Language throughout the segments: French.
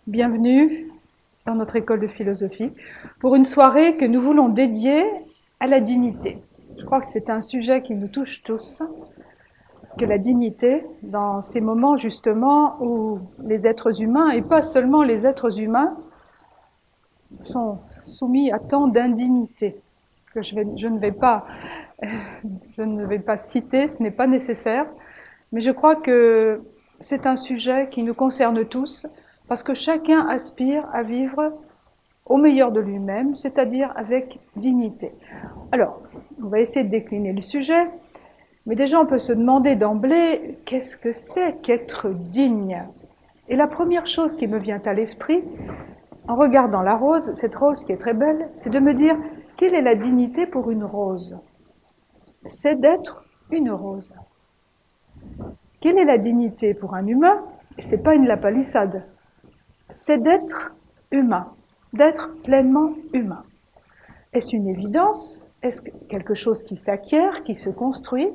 Bienvenue dans notre école de philosophie pour une soirée que nous voulons dédier à la dignité. Je crois que c'est un sujet qui nous touche tous, que la dignité, dans ces moments justement où les êtres humains, et pas seulement les êtres humains, sont soumis à tant d'indignité que je ne vais pas citer, ce n'est pas nécessaire, mais je crois que c'est un sujet qui nous concerne tous, parce que chacun aspire à vivre au meilleur de lui-même, c'est-à-dire avec dignité. Alors, on va essayer de décliner le sujet, mais déjà on peut se demander d'emblée, qu'est-ce que c'est qu'être digne? Et la première chose qui me vient à l'esprit, en regardant la rose, cette rose qui est très belle, c'est de me dire, quelle est la dignité pour une rose? C'est d'être une rose. Quelle est la dignité pour un humain? C'est pas une lapalissade. C'est d'être humain, d'être pleinement humain. Est-ce une évidence? Est-ce quelque chose qui s'acquiert, qui se construit?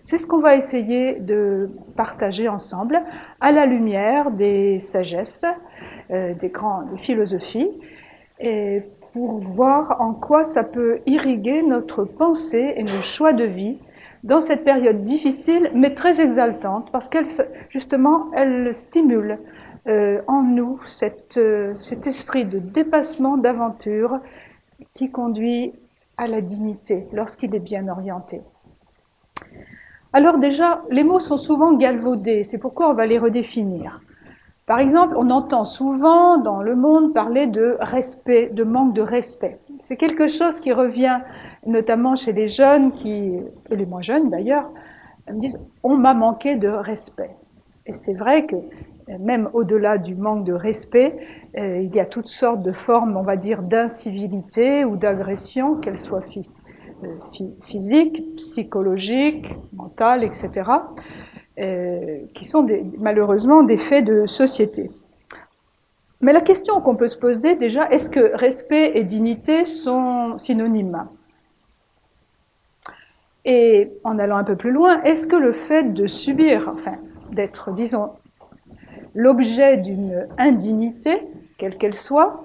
C'est ce qu'on va essayer de partager ensemble à la lumière des sagesses, des philosophies, et pour voir en quoi ça peut irriguer notre pensée et nos choix de vie dans cette période difficile, mais très exaltante, parce qu'elle, justement, elle stimule en nous cet esprit de dépassement, d'aventure, qui conduit à la dignité lorsqu'il est bien orienté. Alors déjà, les mots sont souvent galvaudés, c'est pourquoi on va les redéfinir. Par exemple, on entend souvent dans le monde parler de respect, de manque de respect. C'est quelque chose qui revient notamment chez les jeunes, et les moins jeunes d'ailleurs, me disent « on m'a manqué de respect ». Et c'est vrai que même au-delà du manque de respect, il y a toutes sortes de formes, on va dire, d'incivilité ou d'agression, qu'elles soient physiques, psychologiques, mentales, etc., qui sont malheureusement des faits de société. Mais la question qu'on peut se poser déjà, est-ce que respect et dignité sont synonymes? Et en allant un peu plus loin, est-ce que le fait de subir, enfin d'être, disons, l'objet d'une indignité, quelle qu'elle soit,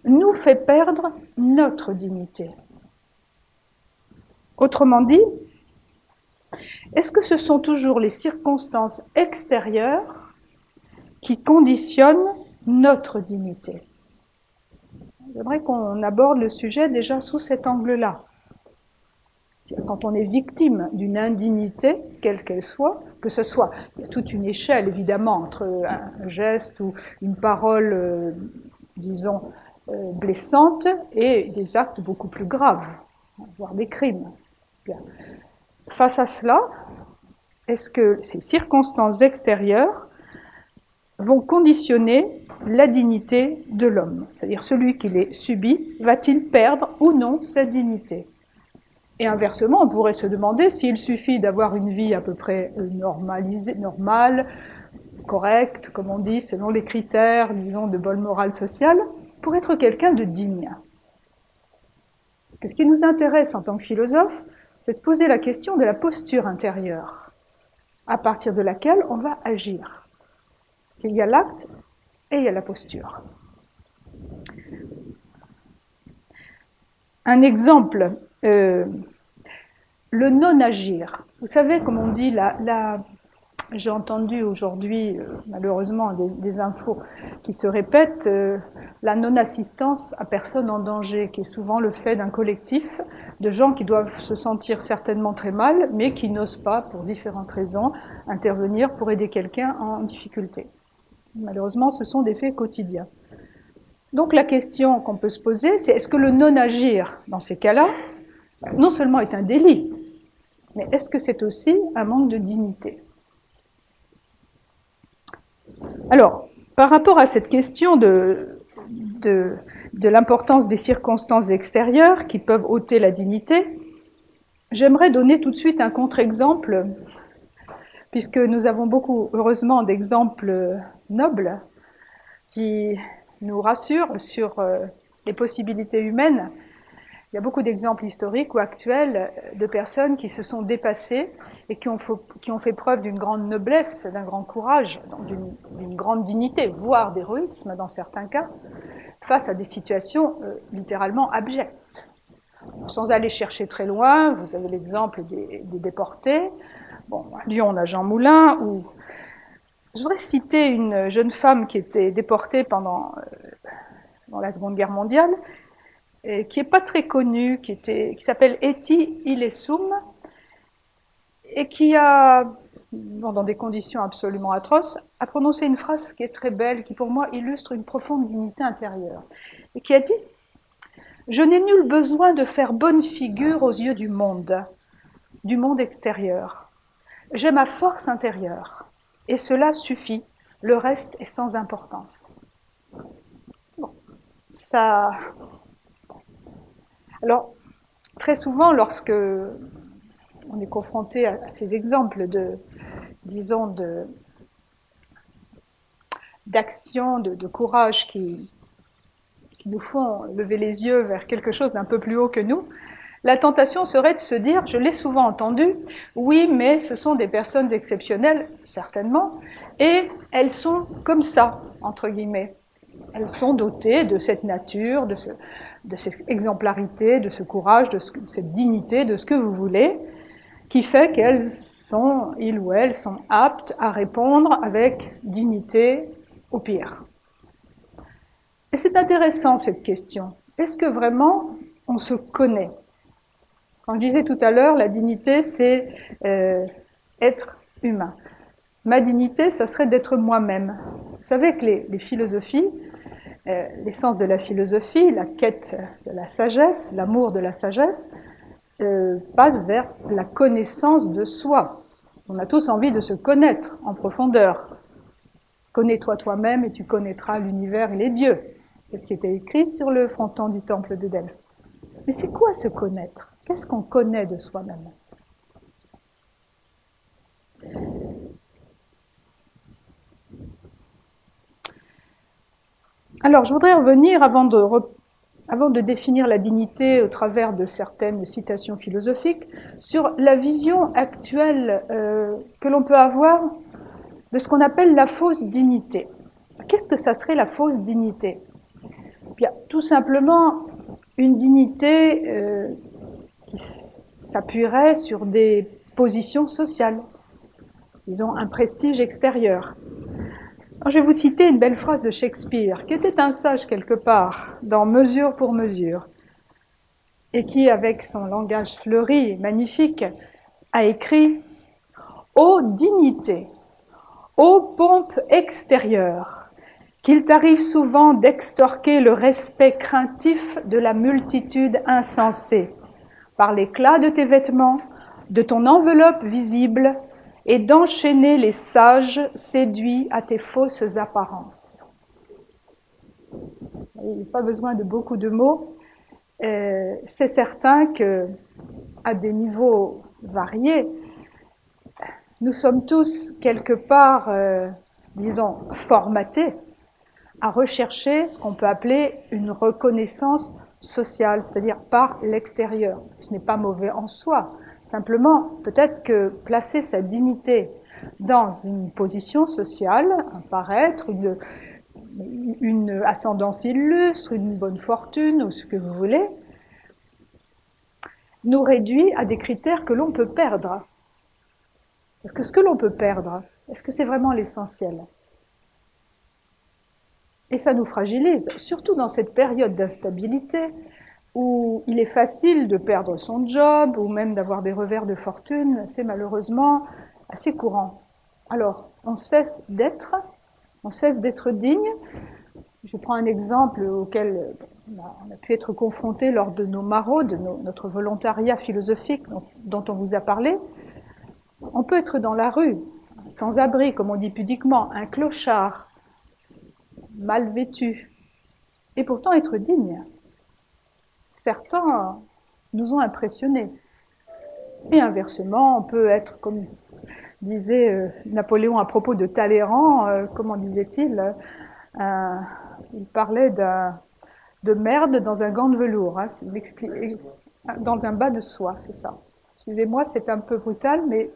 nous fait perdre notre dignité? Autrement dit, est-ce que ce sont toujours les circonstances extérieures qui conditionnent notre dignité? J'aimerais qu'on aborde le sujet déjà sous cet angle-là. Quand on est victime d'une indignité, quelle qu'elle soit, que ce soit, il y a toute une échelle évidemment entre un geste ou une parole, disons, blessante et des actes beaucoup plus graves, voire des crimes. Bien. Face à cela, est-ce que ces circonstances extérieures vont conditionner la dignité de l'homme? C'est-à-dire celui qui les subit, va-t-il perdre ou non sa dignité? Et inversement, on pourrait se demander s'il suffit d'avoir une vie à peu près normale, correcte, comme on dit, selon les critères, disons, de bonne morale sociale, pour être quelqu'un de digne. Parce que ce qui nous intéresse en tant que philosophe, c'est de se poser la question de la posture intérieure, à partir de laquelle on va agir. Il y a l'acte et il y a la posture. Un exemple, le non-agir. Vous savez, comme on dit, j'ai entendu aujourd'hui, malheureusement, des infos qui se répètent, la non-assistance à personne en danger, qui est souvent le fait d'un collectif de gens qui doivent se sentir certainement très mal, mais qui n'osent pas, pour différentes raisons, intervenir pour aider quelqu'un en difficulté. Malheureusement, ce sont des faits quotidiens. Donc la question qu'on peut se poser, c'est est-ce que le non-agir, dans ces cas-là, non seulement est un délit, mais est-ce que c'est aussi un manque de dignité? Alors, par rapport à cette question de l'importance des circonstances extérieures qui peuvent ôter la dignité, j'aimerais donner tout de suite un contre-exemple, puisque nous avons beaucoup, heureusement, d'exemples nobles qui nous rassurent sur les possibilités humaines. Il y a beaucoup d'exemples historiques ou actuels de personnes qui se sont dépassées et qui ont fait preuve d'une grande noblesse, d'un grand courage, d'une grande dignité, voire d'héroïsme dans certains cas, face à des situations littéralement abjectes. Sans aller chercher très loin, vous avez l'exemple des déportés. Bon, à Lyon, on a Jean Moulin, ou je voudrais citer une jeune femme qui était déportée pendant la Seconde Guerre mondiale, et qui n'est pas très connue, qui s'appelle Eti Ilesum, et qui a, dans des conditions absolument atroces, a prononcé une phrase qui est très belle, qui pour moi illustre une profonde dignité intérieure, et qui a dit « Je n'ai nul besoin de faire bonne figure aux yeux du monde extérieur. J'ai ma force intérieure, et cela suffit, le reste est sans importance. » Bon, ça... Alors, très souvent, lorsque on est confronté à ces exemples d'action, de courage qui nous font lever les yeux vers quelque chose d'un peu plus haut que nous, la tentation serait de se dire, je l'ai souvent entendu, oui, mais ce sont des personnes exceptionnelles, certainement, et elles sont comme ça, entre guillemets. Elles sont dotées de cette nature, de cette exemplarité, de ce courage, de cette dignité, de ce que vous voulez, qui fait ils ou elles sont aptes à répondre avec dignité au pire. Et c'est intéressant cette question. Est-ce que vraiment on se connaît? Quand je disais tout à l'heure, la dignité c'est être humain. Ma dignité, ça serait d'être moi-même. Vous savez que les philosophies, l'essence de la philosophie, la quête de la sagesse, l'amour de la sagesse, passe vers la connaissance de soi. On a tous envie de se connaître en profondeur. Connais-toi toi-même et tu connaîtras l'univers et les dieux. C'est ce qui était écrit sur le fronton du temple de Delphes. Mais c'est quoi se connaître? Qu'est-ce qu'on connaît de soi-même? Alors, je voudrais revenir, avant de définir la dignité au travers de certaines citations philosophiques, sur la vision actuelle que l'on peut avoir de ce qu'on appelle la fausse dignité. Qu'est-ce que ça serait la fausse dignité? Bien, tout simplement une dignité qui s'appuierait sur des positions sociales, disons un prestige extérieur. Alors, je vais vous citer une belle phrase de Shakespeare, qui était un sage quelque part, dans Mesure pour mesure, et qui, avec son langage fleuri et magnifique, a écrit « Ô dignité, ô pompe extérieure, qu'il t'arrive souvent d'extorquer le respect craintif de la multitude insensée, par l'éclat de tes vêtements, de ton enveloppe visible, et d'enchaîner les sages séduits à tes fausses apparences. » Il n'y a pas besoin de beaucoup de mots. C'est certain que, à des niveaux variés, nous sommes tous quelque part, disons, formatés à rechercher ce qu'on peut appeler une reconnaissance sociale, c'est-à-dire par l'extérieur. Ce n'est pas mauvais en soi. Simplement, peut-être que placer sa dignité dans une position sociale, un paraître, une ascendance illustre, une bonne fortune, ou ce que vous voulez, nous réduit à des critères que l'on peut perdre. Parce que ce que l'on peut perdre, est-ce que c'est vraiment l'essentiel? Et ça nous fragilise, surtout dans cette période d'instabilité, où il est facile de perdre son job ou même d'avoir des revers de fortune, c'est malheureusement assez courant. Alors, on cesse d'être digne. Je prends un exemple auquel on a pu être confronté lors de nos maraudes, notre volontariat philosophique dont on vous a parlé. On peut être dans la rue, sans abri, comme on dit pudiquement, un clochard, mal vêtu, et pourtant être digne. Certains nous ont impressionnés. Et inversement, on peut être, comme disait Napoléon à propos de Talleyrand, comment disait-il, il parlait de merde dans un gant de velours, hein, dans un bas de soie, c'est ça. Excusez-moi, c'est un peu brutal, mais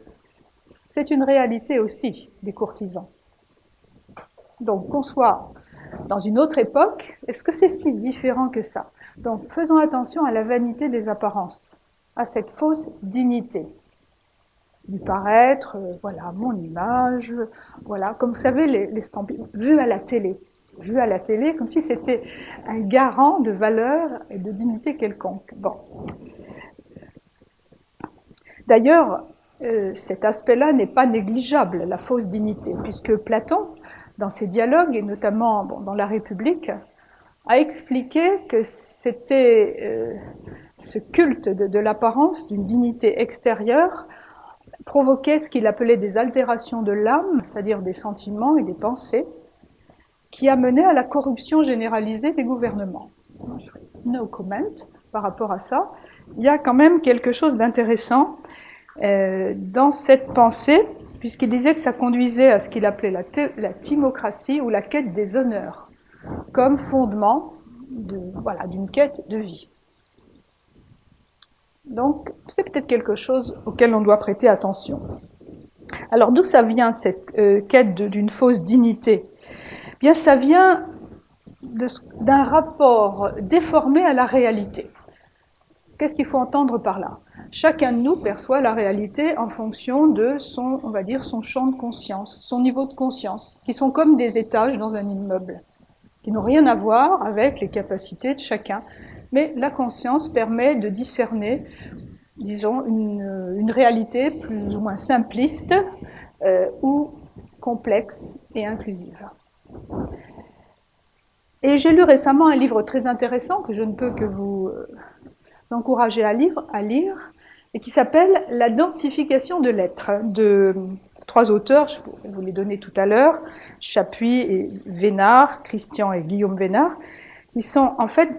c'est une réalité aussi des courtisans. Donc, qu'on soit dans une autre époque, est-ce que c'est si différent que ça? Donc, faisons attention à la vanité des apparences, à cette fausse dignité. Du paraître, voilà, mon image, voilà, comme vous savez, les stampilles, vues à la télé. Vues à la télé, comme si c'était un garant de valeur et de dignité quelconque. Bon. D'ailleurs, cet aspect-là n'est pas négligeable, la fausse dignité, puisque Platon, dans ses dialogues, et notamment dans La République, a expliqué que c'était ce culte de l'apparence, d'une dignité extérieure, provoquait ce qu'il appelait des altérations de l'âme, c'est-à-dire des sentiments et des pensées, qui amenaient à la corruption généralisée des gouvernements. No comment par rapport à ça. Il y a quand même quelque chose d'intéressant dans cette pensée, puisqu'il disait que ça conduisait à ce qu'il appelait la timocratie ou la quête des honneurs, comme fondement d'une quête de vie. Donc, c'est peut-être quelque chose auquel on doit prêter attention. Alors, d'où ça vient cette quête d'une fausse dignité? Eh bien, ça vient d'un rapport déformé à la réalité. Qu'est-ce qu'il faut entendre par là? Chacun de nous perçoit la réalité en fonction de son, on va dire, son champ de conscience, son niveau de conscience, qui sont comme des étages dans un immeuble, qui n'ont rien à voir avec les capacités de chacun. Mais la conscience permet de discerner, disons, une réalité plus ou moins simpliste ou complexe et inclusive. Et j'ai lu récemment un livre très intéressant que je ne peux que vous encourager à lire, et qui s'appelle « La densification de l'être » de 3 auteurs, je vais vous les donner tout à l'heure, Chapuis et Vénard, Christian et Guillaume Vénard, qui sont en fait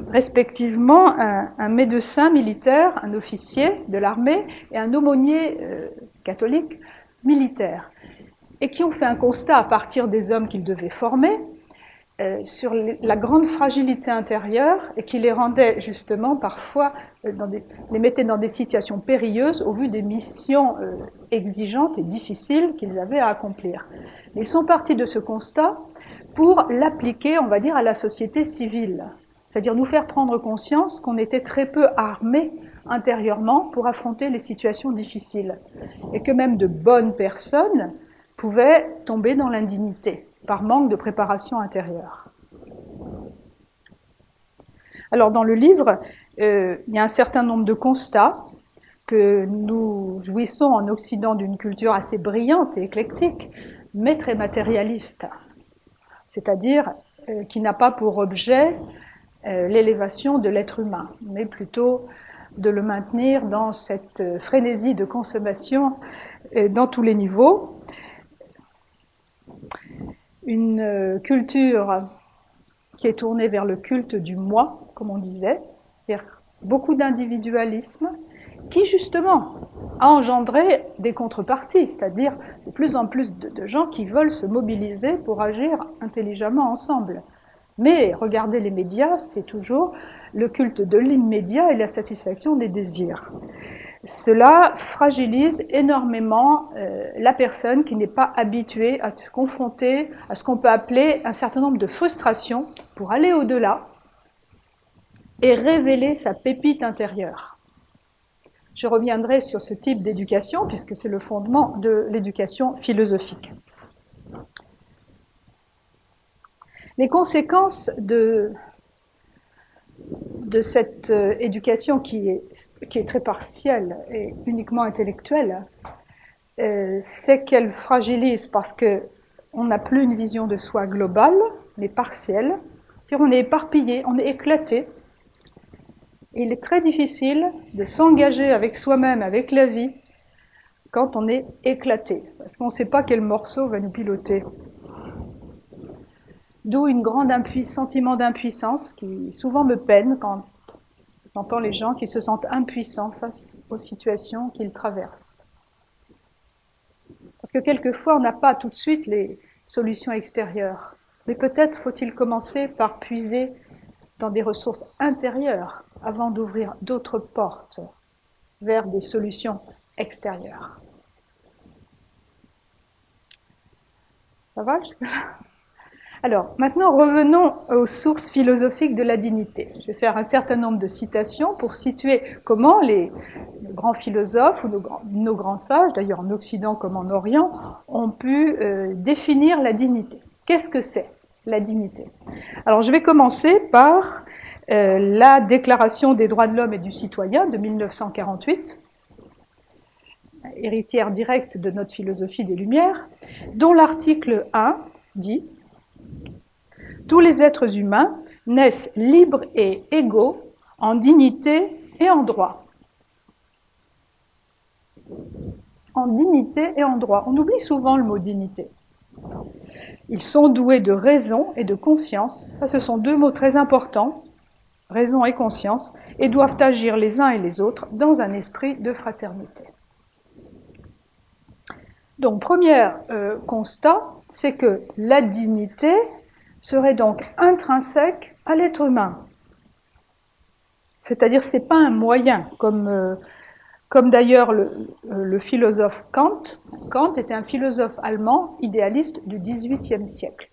respectivement un médecin militaire, un officier de l'armée et un aumônier catholique militaire, et qui ont fait un constat à partir des hommes qu'ils devaient former sur la grande fragilité intérieure et qui les rendait justement parfois, les mettait dans des situations périlleuses au vu des missions exigeantes et difficiles qu'ils avaient à accomplir. Mais ils sont partis de ce constat pour l'appliquer, on va dire, à la société civile. C'est-à-dire nous faire prendre conscience qu'on était très peu armés intérieurement pour affronter les situations difficiles. Et que même de bonnes personnes pouvaient tomber dans l'indignité par manque de préparation intérieure. Alors dans le livre, il y a un certain nombre de constats que nous jouissons en Occident d'une culture assez brillante et éclectique, mais très matérialiste. C'est-à-dire qui n'a pas pour objet l'élévation de l'être humain, mais plutôt de le maintenir dans cette frénésie de consommation dans tous les niveaux. Une culture qui est tournée vers le culte du moi, comme on disait, c'est-à-dire beaucoup d'individualisme, qui justement a engendré des contreparties, c'est-à-dire de plus en plus de gens qui veulent se mobiliser pour agir intelligemment ensemble. Mais regardez les médias, c'est toujours le culte de l'immédiat et la satisfaction des désirs. Cela fragilise énormément la personne qui n'est pas habituée à se confronter à ce qu'on peut appeler un certain nombre de frustrations pour aller au-delà et révéler sa pépite intérieure. Je reviendrai sur ce type d'éducation puisque c'est le fondement de l'éducation philosophique. Les conséquences de cette éducation qui est très partielle et uniquement intellectuelle, c'est qu'elle fragilise parce qu'on n'a plus une vision de soi globale, mais partielle. C'est-à-dire on est éparpillé, on est éclaté. Et il est très difficile de s'engager avec soi-même, avec la vie, quand on est éclaté, parce qu'on ne sait pas quel morceau va nous piloter. D'où un grand sentiment d'impuissance qui souvent me peine quand j'entends les gens qui se sentent impuissants face aux situations qu'ils traversent. Parce que quelquefois, on n'a pas tout de suite les solutions extérieures. Mais peut-être faut-il commencer par puiser dans des ressources intérieures avant d'ouvrir d'autres portes vers des solutions extérieures. Ça va jusque-là? Alors, maintenant, revenons aux sources philosophiques de la dignité. Je vais faire un certain nombre de citations pour situer comment les grands philosophes ou nos grands sages, d'ailleurs en Occident comme en Orient, ont pu définir la dignité. Qu'est-ce que c'est, la dignité? Alors, je vais commencer par la Déclaration des droits de l'homme et du citoyen de 1948, héritière directe de notre philosophie des Lumières, dont l'article 1 dit « Tous les êtres humains naissent libres et égaux en dignité et en droit. » En dignité et en droit. On oublie souvent le mot dignité. Ils sont doués de raison et de conscience. Ça, ce sont deux mots très importants, raison et conscience, et doivent agir les uns et les autres dans un esprit de fraternité. Donc, premier constat, c'est que la dignité serait donc intrinsèque à l'être humain. C'est-à-dire, ce n'est pas un moyen, comme d'ailleurs le philosophe Kant. Kant était un philosophe allemand idéaliste du XVIIIe siècle.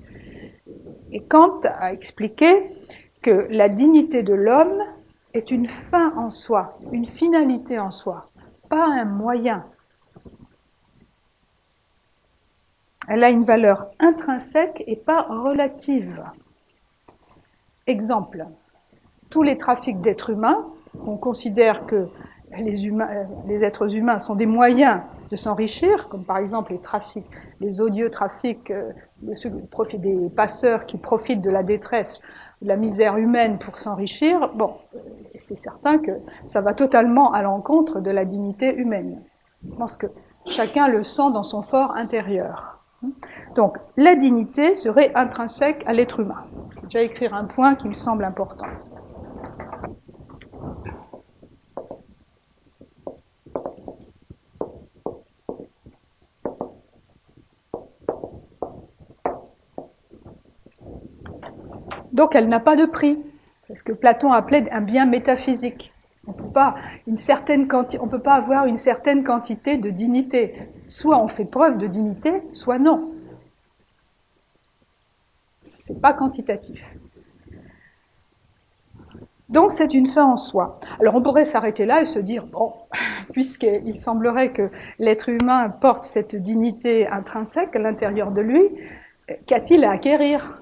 Et Kant a expliqué que la dignité de l'homme est une fin en soi, une finalité en soi, pas un moyen. Elle a une valeur intrinsèque et pas relative. Exemple, tous les trafics d'êtres humains, on considère que les êtres humains sont des moyens de s'enrichir, comme par exemple les odieux trafics des passeurs qui profitent de la détresse, de la misère humaine pour s'enrichir. Bon, c'est certain que ça va totalement à l'encontre de la dignité humaine. Je pense que chacun le sent dans son fort intérieur. Donc, la dignité serait intrinsèque à l'être humain. Je vais déjà écrire un point qui me semble important. Donc, elle n'a pas de prix. C'est ce que Platon appelait un bien métaphysique. On peut pas avoir une certaine quantité de dignité. Soit on fait preuve de dignité, soit non. C'est pas quantitatif. Donc c'est une fin en soi. Alors on pourrait s'arrêter là et se dire, bon, puisqu'il semblerait que l'être humain porte cette dignité intrinsèque à l'intérieur de lui, qu'a-t-il à acquérir?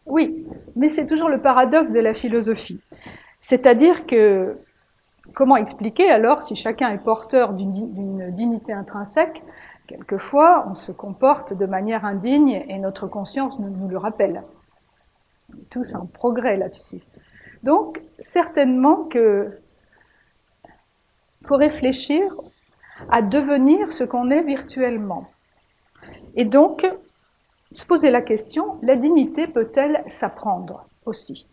Oui, mais c'est toujours le paradoxe de la philosophie. C'est-à-dire que, comment expliquer alors, si chacun est porteur d'une dignité intrinsèque, quelquefois on se comporte de manière indigne et notre conscience nous le rappelle. On est tous en progrès là-dessus. Donc, certainement qu'il faut réfléchir à devenir ce qu'on est virtuellement. Et donc, se poser la question, la dignité peut-elle s'apprendre aussi?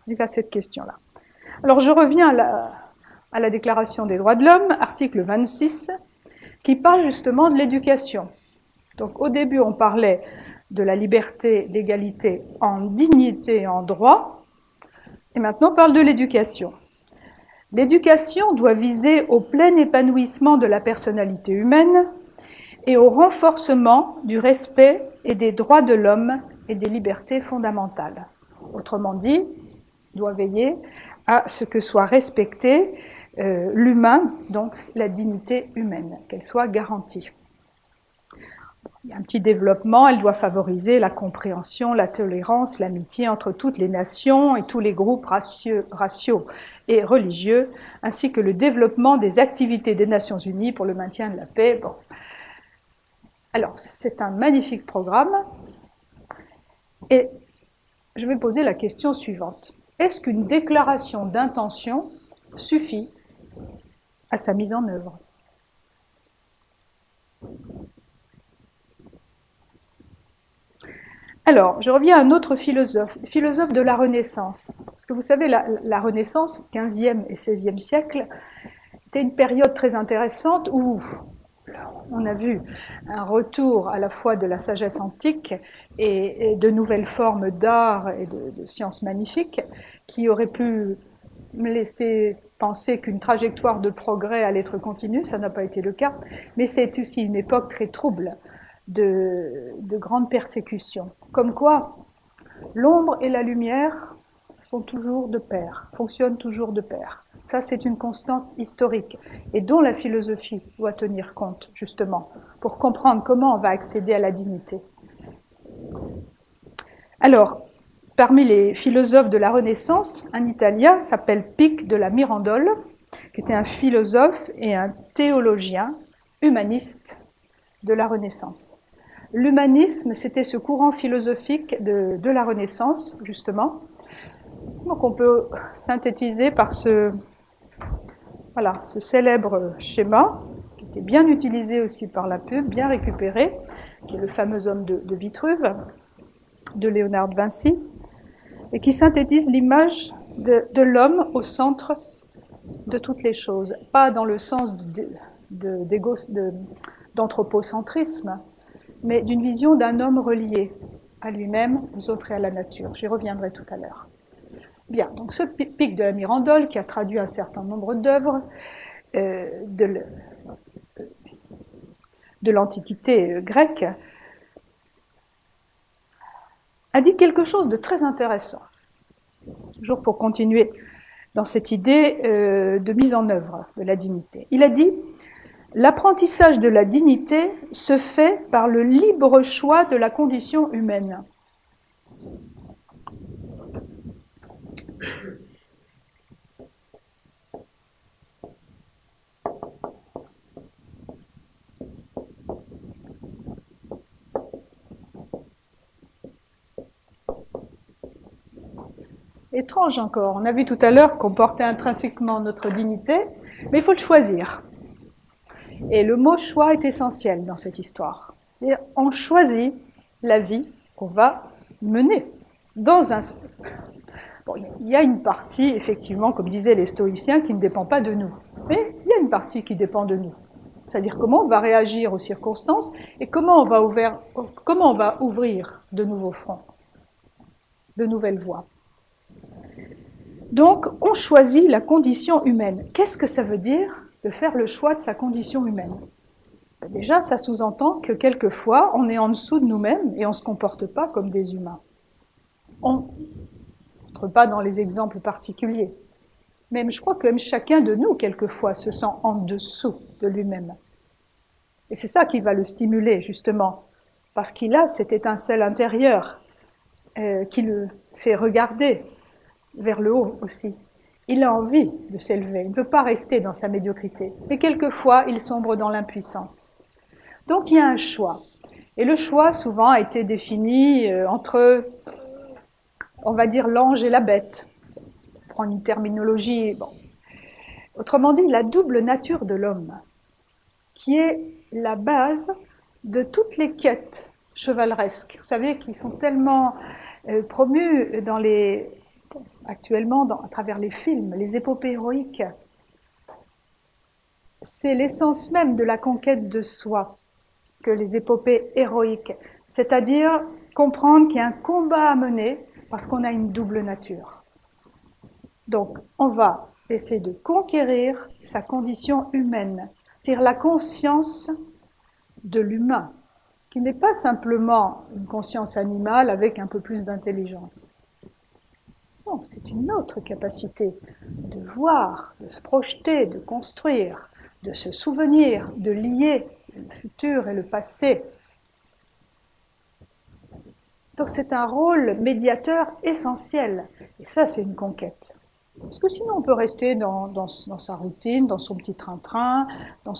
Il y a cette question-là. Alors, je reviens à la Déclaration des droits de l'homme, article 26, qui parle justement de l'éducation. Donc, au début, on parlait de la liberté, l'égalité en dignité et en droit, et maintenant on parle de l'éducation. L'éducation doit viser au plein épanouissement de la personnalité humaine et au renforcement du respect et des droits de l'homme et des libertés fondamentales. Autrement dit, doit veiller à ce que soit respecté l'humain, donc la dignité humaine, qu'elle soit garantie. Il y a un petit développement, elle doit favoriser la compréhension, la tolérance, l'amitié entre toutes les nations et tous les groupes raciaux et religieux, ainsi que le développement des activités des Nations Unies pour le maintien de la paix. Bon. Alors, c'est un magnifique programme, et je vais poser la question suivante. Est-ce qu'une déclaration d'intention suffit à sa mise en œuvre? Alors, je reviens à un autre philosophe de la Renaissance. Parce que vous savez, la Renaissance, 15e et 16e siècle, était une période très intéressante où on a vu un retour à la fois de la sagesse antique et de nouvelles formes d'art et de sciences magnifiques qui auraient pu me laisser penser qu'une trajectoire de progrès allait être continue, ça n'a pas été le cas, mais c'est aussi une époque très trouble de grandes persécutions. Comme quoi, l'ombre et la lumière sont toujours de pair, fonctionnent toujours de pair. Ça, c'est une constante historique et dont la philosophie doit tenir compte, justement, pour comprendre comment on va accéder à la dignité. Alors, parmi les philosophes de la Renaissance, un Italien s'appelle Pic de la Mirandole, qui était un philosophe et un théologien humaniste de la Renaissance. L'humanisme, c'était ce courant philosophique de la Renaissance, justement. Donc on peut synthétiser par ce célèbre schéma, qui était bien utilisé aussi par la pub, bien récupéré, qui est le fameux homme de Vitruve, de Léonard de Vinci, et qui synthétise l'image de l'homme au centre de toutes les choses, pas dans le sens d'anthropocentrisme, mais d'une vision d'un homme relié à lui-même, aux autres et à la nature. J'y reviendrai tout à l'heure. Bien, donc ce Pic de la Mirandole, qui a traduit un certain nombre d'œuvres de l'Antiquité grecque, a dit quelque chose de très intéressant, toujours pour continuer dans cette idée de mise en œuvre de la dignité. Il a dit « L'apprentissage de la dignité se fait par le libre choix de la condition humaine. » Étrange encore, on a vu tout à l'heure qu'on portait intrinsèquement notre dignité, mais il faut le choisir. Et le mot choix est essentiel dans cette histoire. Et on choisit la vie qu'on va mener. Bon, il y a une partie, effectivement, comme disaient les stoïciens, qui ne dépend pas de nous. Mais il y a une partie qui dépend de nous. C'est-à-dire comment on va réagir aux circonstances et comment on va ouvrir de nouveaux fronts, de nouvelles voies. Donc, on choisit la condition humaine. Qu'est-ce que ça veut dire de faire le choix de sa condition humaine? Déjà, ça sous-entend que quelquefois, on est en dessous de nous-mêmes et on ne se comporte pas comme des humains. On n'entre pas dans les exemples particuliers. Même, je crois que même chacun de nous, quelquefois, se sent en dessous de lui-même. Et c'est ça qui va le stimuler, justement, parce qu'il a cette étincelle intérieure qui le fait regarder vers le haut aussi. Il a envie de s'élever, il ne peut pas rester dans sa médiocrité. Mais quelquefois, il sombre dans l'impuissance. Donc il y a un choix. Et le choix, souvent, a été défini entre, on va dire, l'ange et la bête. Prendre une terminologie, bon. Autrement dit, la double nature de l'homme, qui est la base de toutes les quêtes chevaleresques. Vous savez, qui sont tellement promues actuellement à travers les films, les épopées héroïques. C'est l'essence même de la conquête de soi que les épopées héroïques, c'est-à-dire comprendre qu'il y a un combat à mener parce qu'on a une double nature. Donc, on va essayer de conquérir sa condition humaine, c'est-à-dire la conscience de l'humain, qui n'est pas simplement une conscience animale avec un peu plus d'intelligence. Non, c'est une autre capacité de voir, de se projeter, de construire, de se souvenir, de lier le futur et le passé. Donc c'est un rôle médiateur essentiel. Et ça, c'est une conquête. Parce que sinon, on peut rester dans sa routine, dans son petit train-train, dans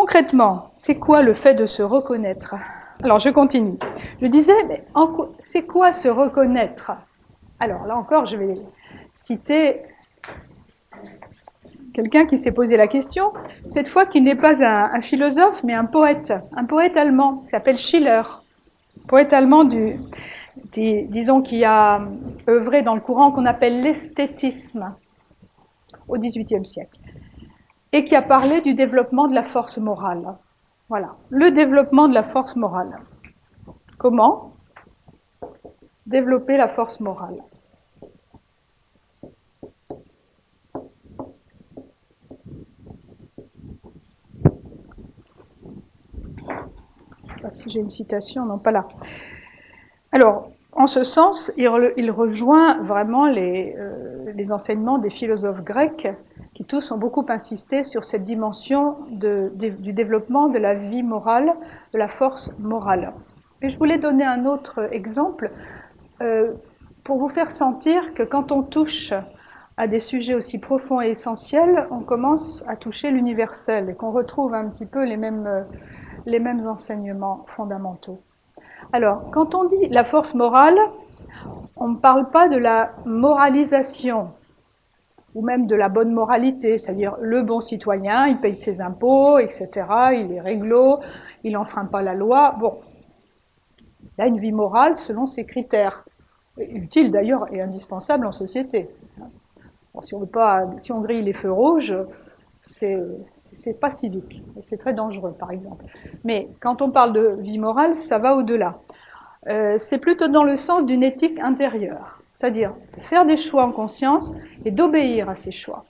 concrètement, c'est quoi le fait de se reconnaître? Alors, je continue. Je disais, mais c'est quoi se reconnaître? Alors, là encore, je vais citer quelqu'un qui s'est posé la question, cette fois qui n'est pas un philosophe, mais un poète allemand, qui s'appelle Schiller, poète allemand disons, qui a œuvré dans le courant qu'on appelle l'esthétisme au XVIIIe siècle, et qui a parlé du développement de la force morale. Voilà, le développement de la force morale. Comment développer la force morale? Je ne sais pas si j'ai une citation, non, pas là. Alors, en ce sens, il rejoint vraiment les enseignements des philosophes grecs qui tous ont beaucoup insisté sur cette dimension du développement de la vie morale, de la force morale. Et je voulais donner un autre exemple pour vous faire sentir que quand on touche à des sujets aussi profonds et essentiels, on commence à toucher l'universel et qu'on retrouve un petit peu les mêmes enseignements fondamentaux. Alors, quand on dit la force morale, on ne parle pas de la moralisation ou même de la bonne moralité, c'est-à-dire le bon citoyen, il paye ses impôts, etc., il est réglo, il n'enfreint pas la loi. Bon, il a une vie morale selon ses critères, utile d'ailleurs et indispensable en société. Bon, si on grille les feux rouges, c'est pas civique, et c'est très dangereux, par exemple. Mais quand on parle de vie morale, ça va au-delà. C'est plutôt dans le sens d'une éthique intérieure, c'est-à-dire de faire des choix en conscience et d'obéir à ces choix,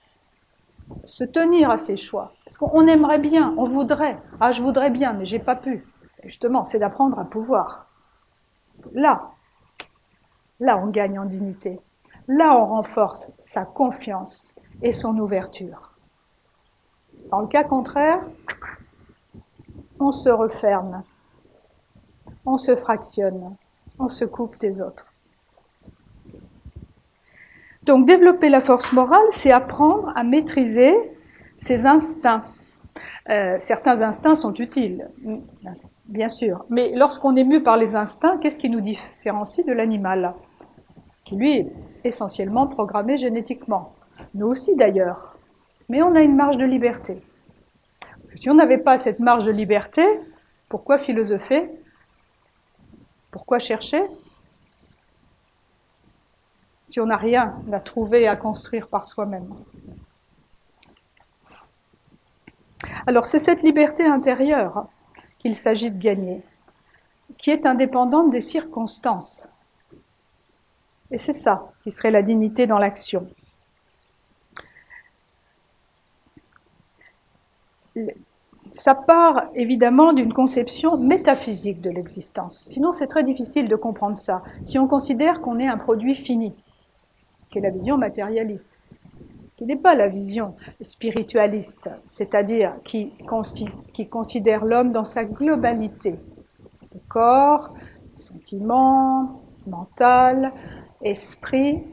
se tenir à ces choix. Parce qu'on aimerait bien, on voudrait, je voudrais bien, mais j'ai pas pu. Et justement, c'est d'apprendre à pouvoir. Là, on gagne en dignité. Là, on renforce sa confiance et son ouverture. Dans le cas contraire, on se referme, on se fractionne, on se coupe des autres. Donc, développer la force morale, c'est apprendre à maîtriser ses instincts. Certains instincts sont utiles, bien sûr, mais lorsqu'on est mu par les instincts, qu'est-ce qui nous différencie de l'animal, qui lui est essentiellement programmé génétiquement? Nous aussi d'ailleurs, mais on a une marge de liberté. Parce que si on n'avait pas cette marge de liberté, pourquoi philosopher? Pourquoi chercher? Si on n'a rien à trouver et à construire par soi-même. Alors c'est cette liberté intérieure qu'il s'agit de gagner, qui est indépendante des circonstances. Et c'est ça qui serait la dignité dans l'action. Ça part évidemment d'une conception métaphysique de l'existence. Sinon, c'est très difficile de comprendre ça. Si on considère qu'on est un produit fini, qui est la vision matérialiste, qui n'est pas la vision spiritualiste, c'est-à-dire qui considère l'homme dans sa globalité, le corps, sentiment, mental, esprit,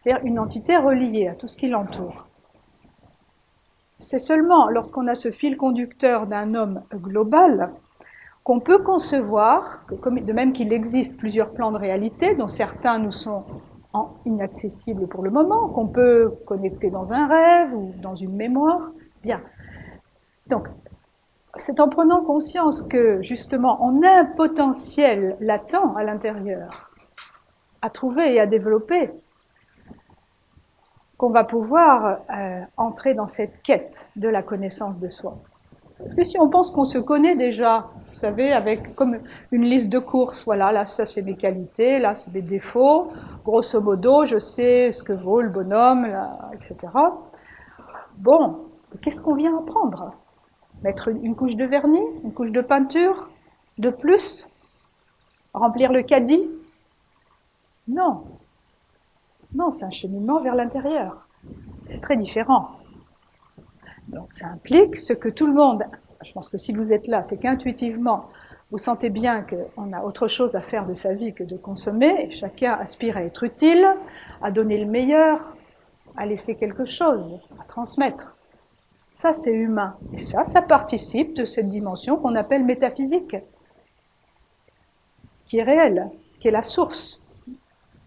c'est-à-dire une entité reliée à tout ce qui l'entoure. C'est seulement lorsqu'on a ce fil conducteur d'un homme global qu'on peut concevoir, de même qu'il existe plusieurs plans de réalité, dont certains nous sont inaccessibles pour le moment, qu'on peut connecter dans un rêve ou dans une mémoire. Bien. Donc, c'est en prenant conscience que, justement, on a un potentiel latent à l'intérieur, à trouver et à développer, qu'on va pouvoir entrer dans cette quête de la connaissance de soi. Parce que si on pense qu'on se connaît déjà, vous savez, avec comme une liste de courses, voilà, là ça c'est mes qualités, là c'est mes défauts, grosso modo je sais ce que vaut le bonhomme, là, etc. Bon, qu'est-ce qu'on vient apprendre? Mettre une couche de vernis, une couche de peinture, de plus? Remplir le caddie? Non. Non, c'est un cheminement vers l'intérieur. C'est très différent. Donc ça implique ce que tout le monde, je pense que si vous êtes là, c'est qu'intuitivement, vous sentez bien qu'on a autre chose à faire de sa vie que de consommer, et chacun aspire à être utile, à donner le meilleur, à laisser quelque chose, à transmettre. Ça, c'est humain. Et ça participe de cette dimension qu'on appelle métaphysique, qui est réelle, qui est la source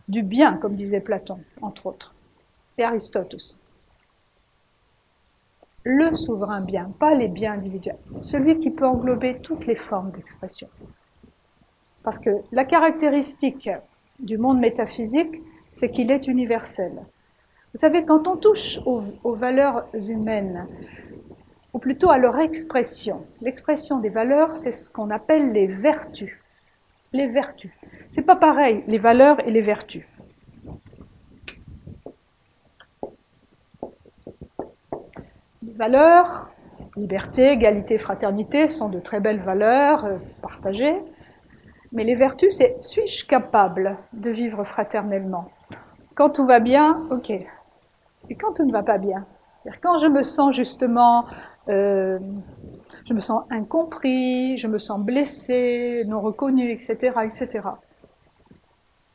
du bien, comme disait Platon, entre autres, et Aristote aussi. Le souverain bien, pas les biens individuels, celui qui peut englober toutes les formes d'expression. Parce que la caractéristique du monde métaphysique, c'est qu'il est universel. Vous savez, quand on touche aux valeurs humaines, ou plutôt à leur expression, l'expression des valeurs, c'est ce qu'on appelle les vertus. Les vertus. C'est pas pareil, les valeurs et les vertus. Les valeurs, liberté, égalité, fraternité, sont de très belles valeurs partagées. Mais les vertus, c'est suis-je capable de vivre fraternellement? Quand tout va bien, ok. Et quand tout ne va pas bien? C'est-à-dire quand je me sens justement, je me sens incompris, je me sens blessé, non reconnu, etc., etc.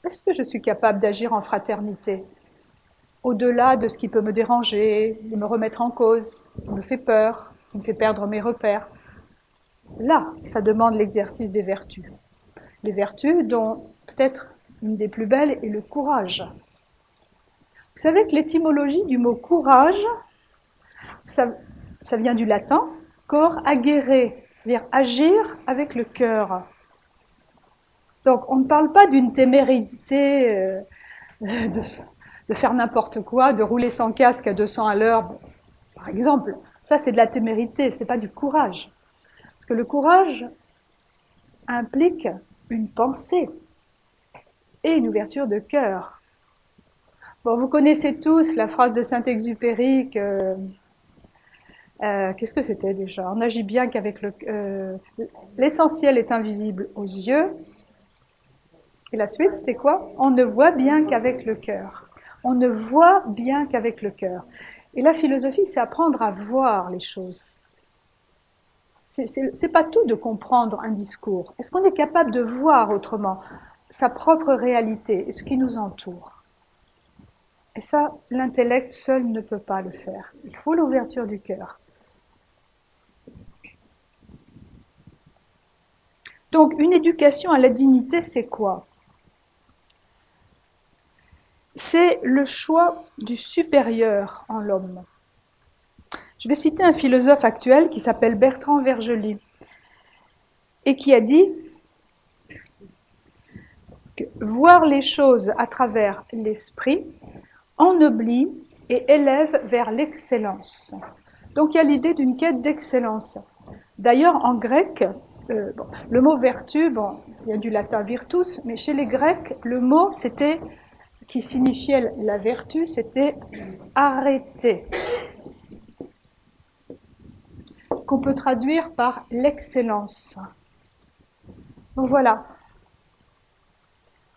Est-ce que je suis capable d'agir en fraternité? Au-delà de ce qui peut me déranger, de me remettre en cause, qui me fait peur, qui me fait perdre mes repères. Là, ça demande l'exercice des vertus. Les vertus dont peut-être une des plus belles est le courage. Vous savez que l'étymologie du mot courage, ça vient du latin, cor agere, c'est-à-dire agir avec le cœur. Donc on ne parle pas d'une témérité de faire n'importe quoi, de rouler sans casque à 200 à l'heure, par exemple. Ça, c'est de la témérité, ce n'est pas du courage. Parce que le courage implique une pensée et une ouverture de cœur. Bon, vous connaissez tous la phrase de Saint-Exupéry que... qu'est-ce que c'était déjà? On agit bien qu'avec le... l'essentiel est invisible aux yeux. Et la suite, c'était quoi? On ne voit bien qu'avec le cœur. On ne voit bien qu'avec le cœur. Et la philosophie, c'est apprendre à voir les choses. C'est pas tout de comprendre un discours. Est-ce qu'on est capable de voir autrement sa propre réalité et ce qui nous entoure? Et ça, l'intellect seul ne peut pas le faire. Il faut l'ouverture du cœur. Donc, une éducation à la dignité, c'est quoi? C'est le choix du supérieur en l'homme. Je vais citer un philosophe actuel qui s'appelle Bertrand Vergely et qui a dit que voir les choses à travers l'esprit ennoblit et élève vers l'excellence. Donc il y a l'idée d'une quête d'excellence. D'ailleurs, en grec, le mot vertu, il y a du latin virtus, mais chez les Grecs, le mot qui signifiait la vertu, c'était arrêter, qu'on peut traduire par l'excellence. Donc voilà,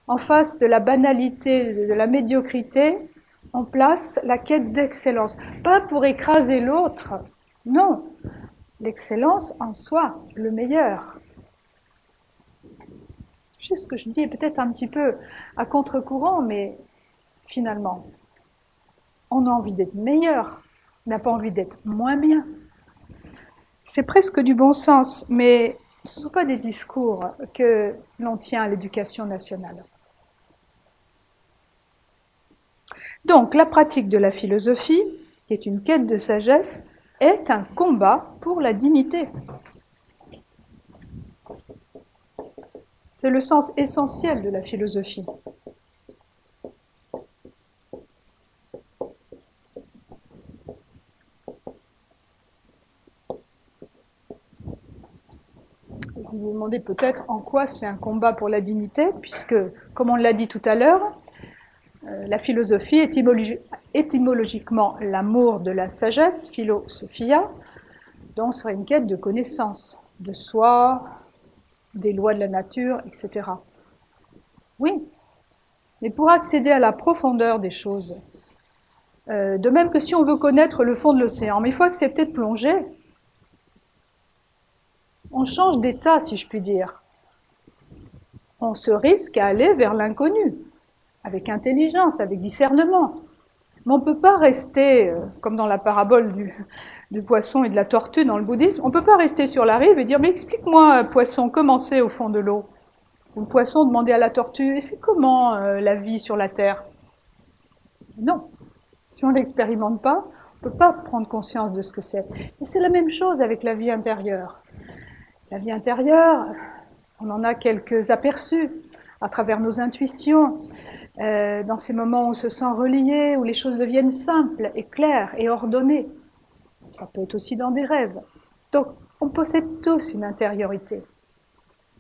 en face de la banalité, de la médiocrité, on place la quête d'excellence. Pas pour écraser l'autre, non, l'excellence en soi, le meilleur. Je sais ce que je dis, peut-être un petit peu à contre-courant, mais finalement, on a envie d'être meilleur, on n'a pas envie d'être moins bien. C'est presque du bon sens, mais ce ne sont pas des discours que l'on tient à l'éducation nationale. Donc, la pratique de la philosophie, qui est une quête de sagesse, est un combat pour la dignité. C'est le sens essentiel de la philosophie. Vous vous demandez peut-être en quoi c'est un combat pour la dignité, puisque, comme on l'a dit tout à l'heure, la philosophie est étymologiquement l'amour de la sagesse, philosophia, donc serait une quête de connaissance de soi, des lois de la nature, etc. Oui, mais pour accéder à la profondeur des choses, de même que si on veut connaître le fond de l'océan, mais il faut accepter de plonger. On change d'état, si je puis dire. On se risque à aller vers l'inconnu, avec intelligence, avec discernement. Mais on ne peut pas rester, comme dans la parabole du poisson et de la tortue dans le bouddhisme, on ne peut pas rester sur la rive et dire « Mais explique-moi, poisson, comment c'est au fond de l'eau ?» Ou le poisson demandait à la tortue « Et c'est comment la vie sur la terre ?» Non. Si on ne l'expérimente pas, on ne peut pas prendre conscience de ce que c'est. Et c'est la même chose avec la vie intérieure. La vie intérieure, on en a quelques aperçus à travers nos intuitions, dans ces moments où on se sent relié, où les choses deviennent simples et claires et ordonnées. Ça peut être aussi dans des rêves. Donc, on possède tous une intériorité.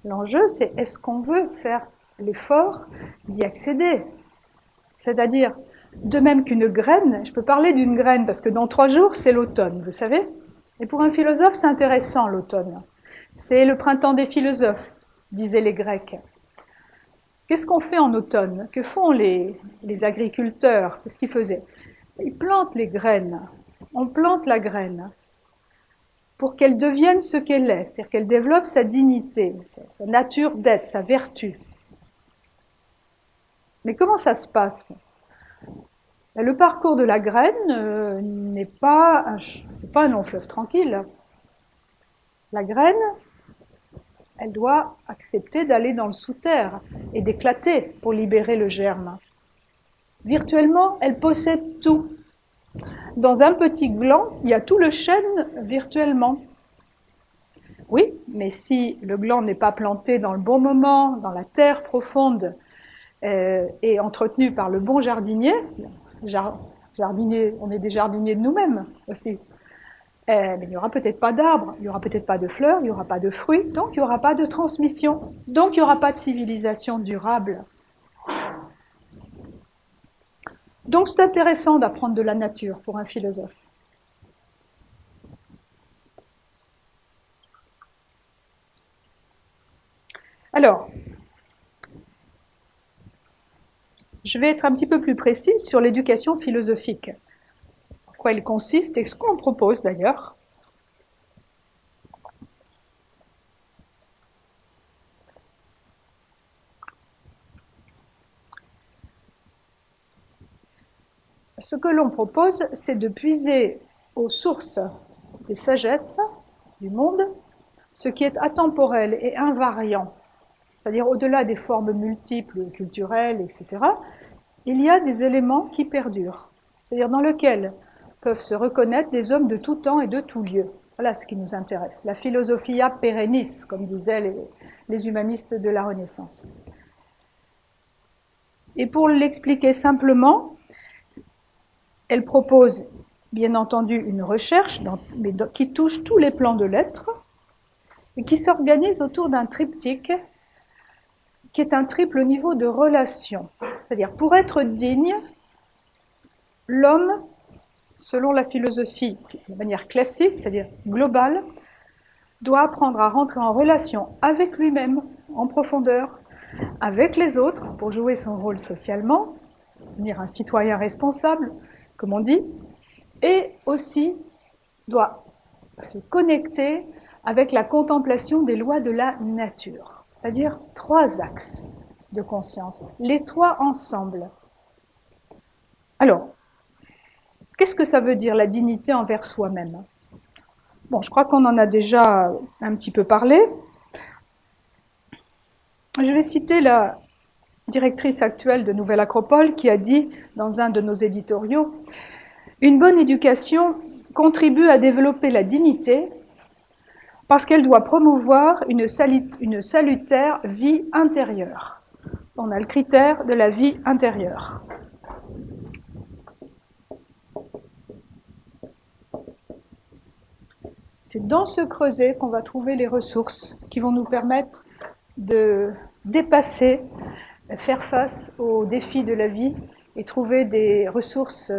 L'enjeu, c'est est-ce qu'on veut faire l'effort d'y accéder? C'est-à-dire, de même qu'une graine, je peux parler d'une graine parce que dans 3 jours, c'est l'automne, vous savez. Et pour un philosophe, c'est intéressant l'automne. C'est le printemps des philosophes, disaient les Grecs. Qu'est-ce qu'on fait en automne? Que font les agriculteurs? Qu'est-ce qu'ils faisaient? Ils plantent les graines. On plante la graine pour qu'elle devienne ce qu'elle est, c'est-à-dire qu'elle développe sa dignité, sa nature d'être, sa vertu. Mais comment ça se passe? Le parcours de la graine n'est pas un long fleuve tranquille. La graine, elle doit accepter d'aller dans le sous-terre et d'éclater pour libérer le germe. Virtuellement, elle possède tout. Dans un petit gland, il y a tout le chêne virtuellement. Oui, mais si le gland n'est pas planté dans le bon moment, dans la terre profonde, et entretenu par le bon jardinier, on est des jardiniers de nous-mêmes aussi, mais il n'y aura peut-être pas d'arbres, il n'y aura peut-être pas de fleurs, il n'y aura pas de fruits, donc il n'y aura pas de transmission, donc il n'y aura pas de civilisation durable. Donc c'est intéressant d'apprendre de la nature pour un philosophe. Alors, je vais être un petit peu plus précise sur l'éducation philosophique. En quoi elle consiste et ce qu'on propose d'ailleurs. Ce que l'on propose, c'est de puiser aux sources des sagesses du monde, ce qui est atemporel et invariant, c'est-à-dire au-delà des formes multiples, culturelles, etc., il y a des éléments qui perdurent, c'est-à-dire dans lesquels peuvent se reconnaître des hommes de tout temps et de tout lieu. Voilà ce qui nous intéresse. La philosophia perennis, comme disaient les humanistes de la Renaissance. Et pour l'expliquer simplement, elle propose, bien entendu, une recherche qui touche tous les plans de l'être et qui s'organise autour d'un triptyque qui est un triple niveau de relation. C'est-à-dire, pour être digne, l'homme, selon la philosophie de manière classique, c'est-à-dire globale, doit apprendre à rentrer en relation avec lui-même, en profondeur, avec les autres, pour jouer son rôle socialement, devenir un citoyen responsable, comme on dit, et aussi doit se connecter avec la contemplation des lois de la nature, c'est-à-dire 3 axes de conscience, les 3 ensemble. Alors, qu'est-ce que ça veut dire la dignité envers soi-même? Bon, je crois qu'on en a déjà un petit peu parlé. Je vais citer la directrice actuelle de Nouvelle Acropole qui a dit dans un de nos éditoriaux « Une bonne éducation contribue à développer la dignité parce qu'elle doit promouvoir une salutaire vie intérieure. » On a le critère de la vie intérieure. C'est dans ce creuset qu'on va trouver les ressources qui vont nous permettre de dépasser, faire face aux défis de la vie et trouver des ressources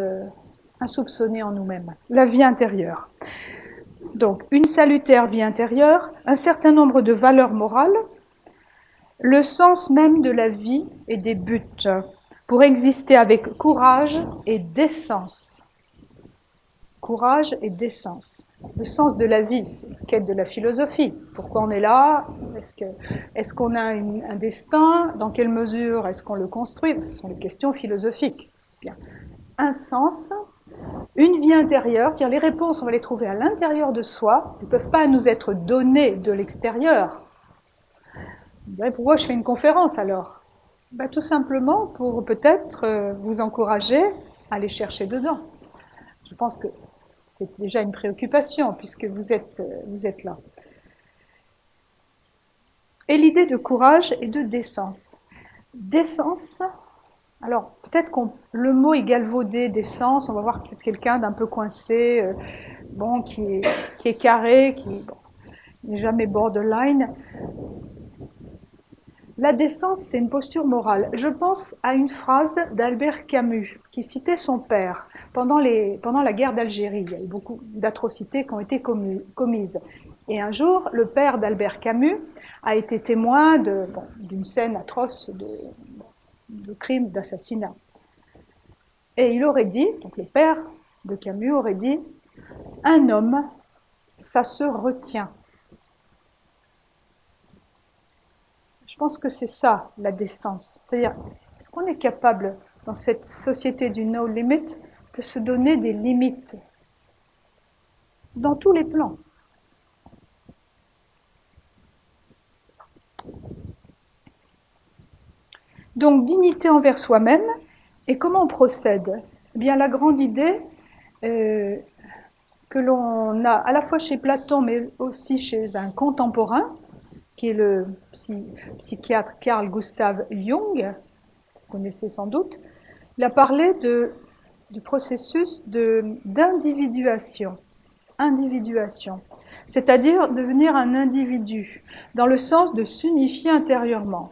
insoupçonnées en nous-mêmes. La vie intérieure. Donc, une salutaire vie intérieure, un certain nombre de valeurs morales, le sens même de la vie et des buts, pour exister avec courage et décence. Courage et décence. Le sens de la vie, c'est la quête de la philosophie. Pourquoi on est là? Est-ce qu'on a un destin? Dans quelle mesure est-ce qu'on le construit? Ce sont les questions philosophiques. Bien. Un sens Une vie intérieure, c'est-à-dire les réponses, on va les trouver à l'intérieur de soi, elles ne peuvent pas nous être données de l'extérieur. Vous direz, pourquoi je fais une conférence alors? Ben, tout simplement pour peut-être vous encourager à aller chercher dedans. Je pense que c'est déjà une préoccupation puisque vous êtes là. Et l'idée de courage et de décence. Décence, alors peut-être que le mot est galvaudé, décence, on va voir peut-être quelqu'un d'un peu coincé, bon, qui est carré, qui n'est jamais borderline. La décence, c'est une posture morale. Je pense à une phrase d'Albert Camus, qui citait son père. Pendant la guerre d'Algérie, il y a eu beaucoup d'atrocités qui ont été commises. Et un jour, le père d'Albert Camus a été témoin d'une scène atroce de crime, d'assassinat. Et il aurait dit, donc le père de Camus aurait dit, un homme, ça se retient. Je pense que c'est ça, la décence. C'est-à-dire, est-ce qu'on est capable, dans cette société du no limit, de se donner des limites dans tous les plans? Donc, dignité envers soi-même. Et comment on procède? Eh bien, la grande idée que l'on a à la fois chez Platon, mais aussi chez un contemporain, qui est le psychiatre Carl Gustav Jung, vous connaissez sans doute, il a parlé du processus d'individuation. Individuation. C'est-à-dire devenir un individu, dans le sens de s'unifier intérieurement.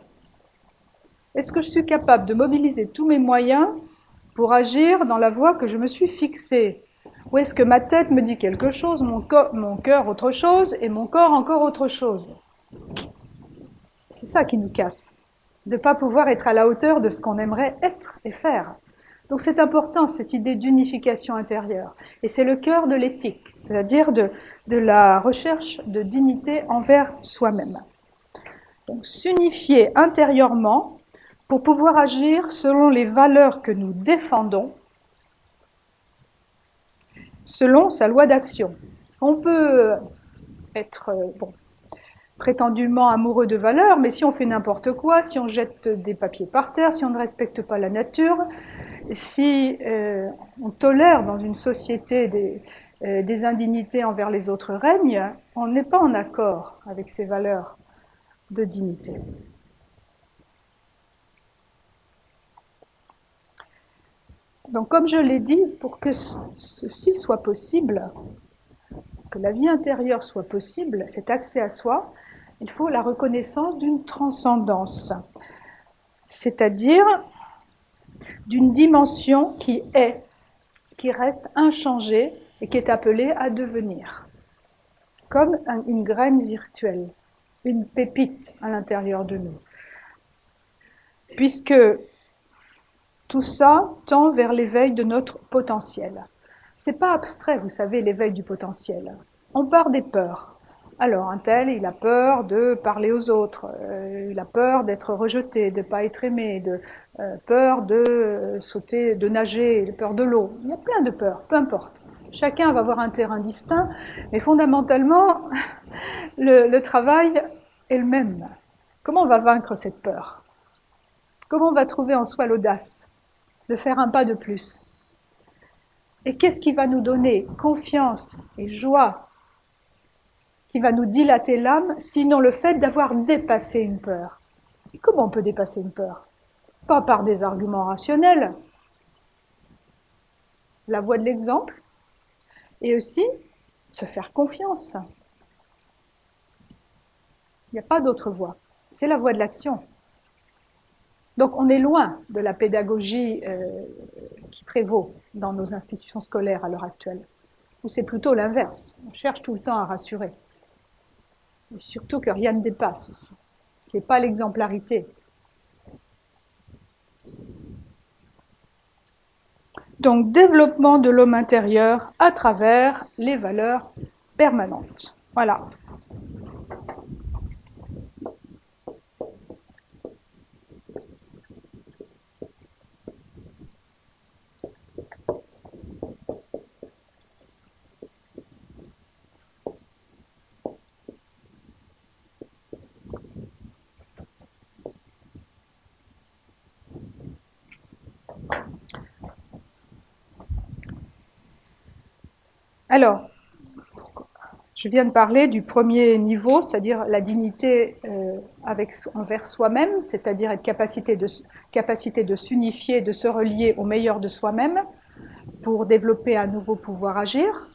Est-ce que je suis capable de mobiliser tous mes moyens pour agir dans la voie que je me suis fixée? Ou est-ce que ma tête me dit quelque chose, mon cœur autre chose, et mon corps encore autre chose? C'est ça qui nous casse, de ne pas pouvoir être à la hauteur de ce qu'on aimerait être et faire. Donc c'est important, cette idée d'unification intérieure. Et c'est le cœur de l'éthique, c'est-à-dire de la recherche de dignité envers soi-même. Donc s'unifier intérieurement pour pouvoir agir selon les valeurs que nous défendons, selon sa loi d'action. On peut être prétendument amoureux de valeurs, mais si on fait n'importe quoi, si on jette des papiers par terre, si on ne respecte pas la nature, si on tolère dans une société des indignités envers les autres règnes, on n'est pas en accord avec ces valeurs de dignité. Donc, comme je l'ai dit, pour que ceci soit possible, que la vie intérieure soit possible, cet accès à soi, il faut la reconnaissance d'une transcendance, c'est-à-dire d'une dimension qui reste inchangée et qui est appelée à devenir, comme une graine virtuelle, une pépite à l'intérieur de nous. Puisque tout ça tend vers l'éveil de notre potentiel. C'est pas abstrait, vous savez, l'éveil du potentiel. On part des peurs. Alors, un tel, il a peur de parler aux autres, il a peur d'être rejeté, de ne pas être aimé, peur de sauter, de nager, peur de l'eau. Il y a plein de peurs, peu importe. Chacun va avoir un terrain distinct, mais fondamentalement, le travail est le même. Comment on va vaincre cette peur? Comment on va trouver en soi l'audace de faire un pas de plus? Et qu'est-ce qui va nous donner confiance et joie, qui va nous dilater l'âme, sinon le fait d'avoir dépassé une peur? Et comment on peut dépasser une peur? Pas par des arguments rationnels, la voie de l'exemple, et aussi se faire confiance. Il n'y a pas d'autre voie, c'est la voie de l'action. Donc on est loin de la pédagogie qui prévaut dans nos institutions scolaires à l'heure actuelle, où c'est plutôt l'inverse. On cherche tout le temps à rassurer. Et surtout que rien ne dépasse aussi, qu'il n'y ait pas l'exemplarité. Donc développement de l'homme intérieur à travers les valeurs permanentes. Voilà. Alors, je viens de parler du premier niveau, c'est-à-dire la dignité envers soi-même, c'est-à-dire être capacité de s'unifier, de se relier au meilleur de soi-même pour développer un nouveau pouvoir agir.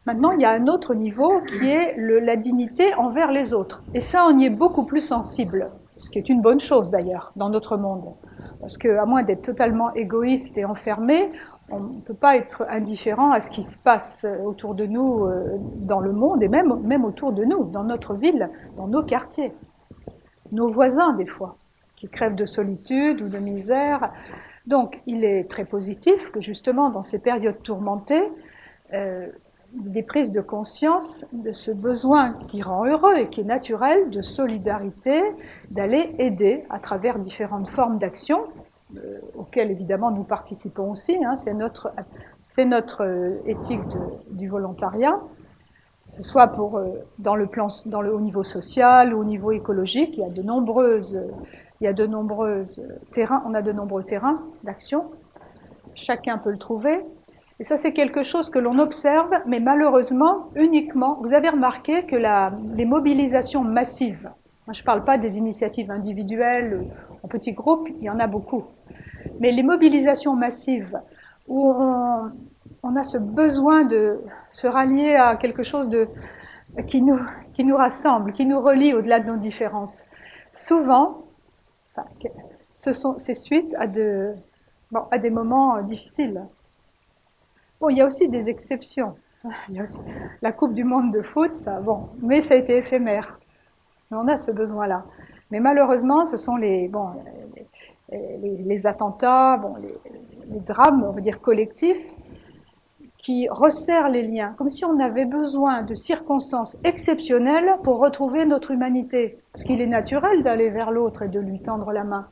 Maintenant, il y a un autre niveau qui est la dignité envers les autres. Et ça, on y est beaucoup plus sensible, ce qui est une bonne chose d'ailleurs dans notre monde. Parce qu'à moins d'être totalement égoïste et enfermé, on ne peut pas être indifférent à ce qui se passe autour de nous dans le monde et même autour de nous, dans notre ville, dans nos quartiers. Nos voisins, des fois, qui crèvent de solitude ou de misère. Donc, il est très positif que justement, dans ces périodes tourmentées, des prises de conscience de ce besoin qui rend heureux et qui est naturel de solidarité, d'aller aider à travers différentes formes d'action, auxquelles évidemment nous participons aussi, hein, c'est notre éthique du volontariat, que ce soit au niveau social ou au niveau écologique, il y a de nombreux terrains, on a de nombreux terrains d'action, chacun peut le trouver. Et ça, c'est quelque chose que l'on observe, mais malheureusement, uniquement. Vous avez remarqué que les mobilisations massives, moi, je ne parle pas des initiatives individuelles, en petits groupes, il y en a beaucoup. Mais les mobilisations massives, où on a ce besoin de se rallier à quelque chose qui nous rassemble, qui nous relie au-delà de nos différences, souvent, c'est suite à des moments difficiles. Bon, il y a aussi des exceptions. Il y a aussi la Coupe du Monde de foot, mais ça a été éphémère. Mais on a ce besoin-là. Mais malheureusement, ce sont les attentats, les drames, on va dire collectifs, qui resserrent les liens, comme si on avait besoin de circonstances exceptionnelles pour retrouver notre humanité. Parce qu'il est naturel d'aller vers l'autre et de lui tendre la main.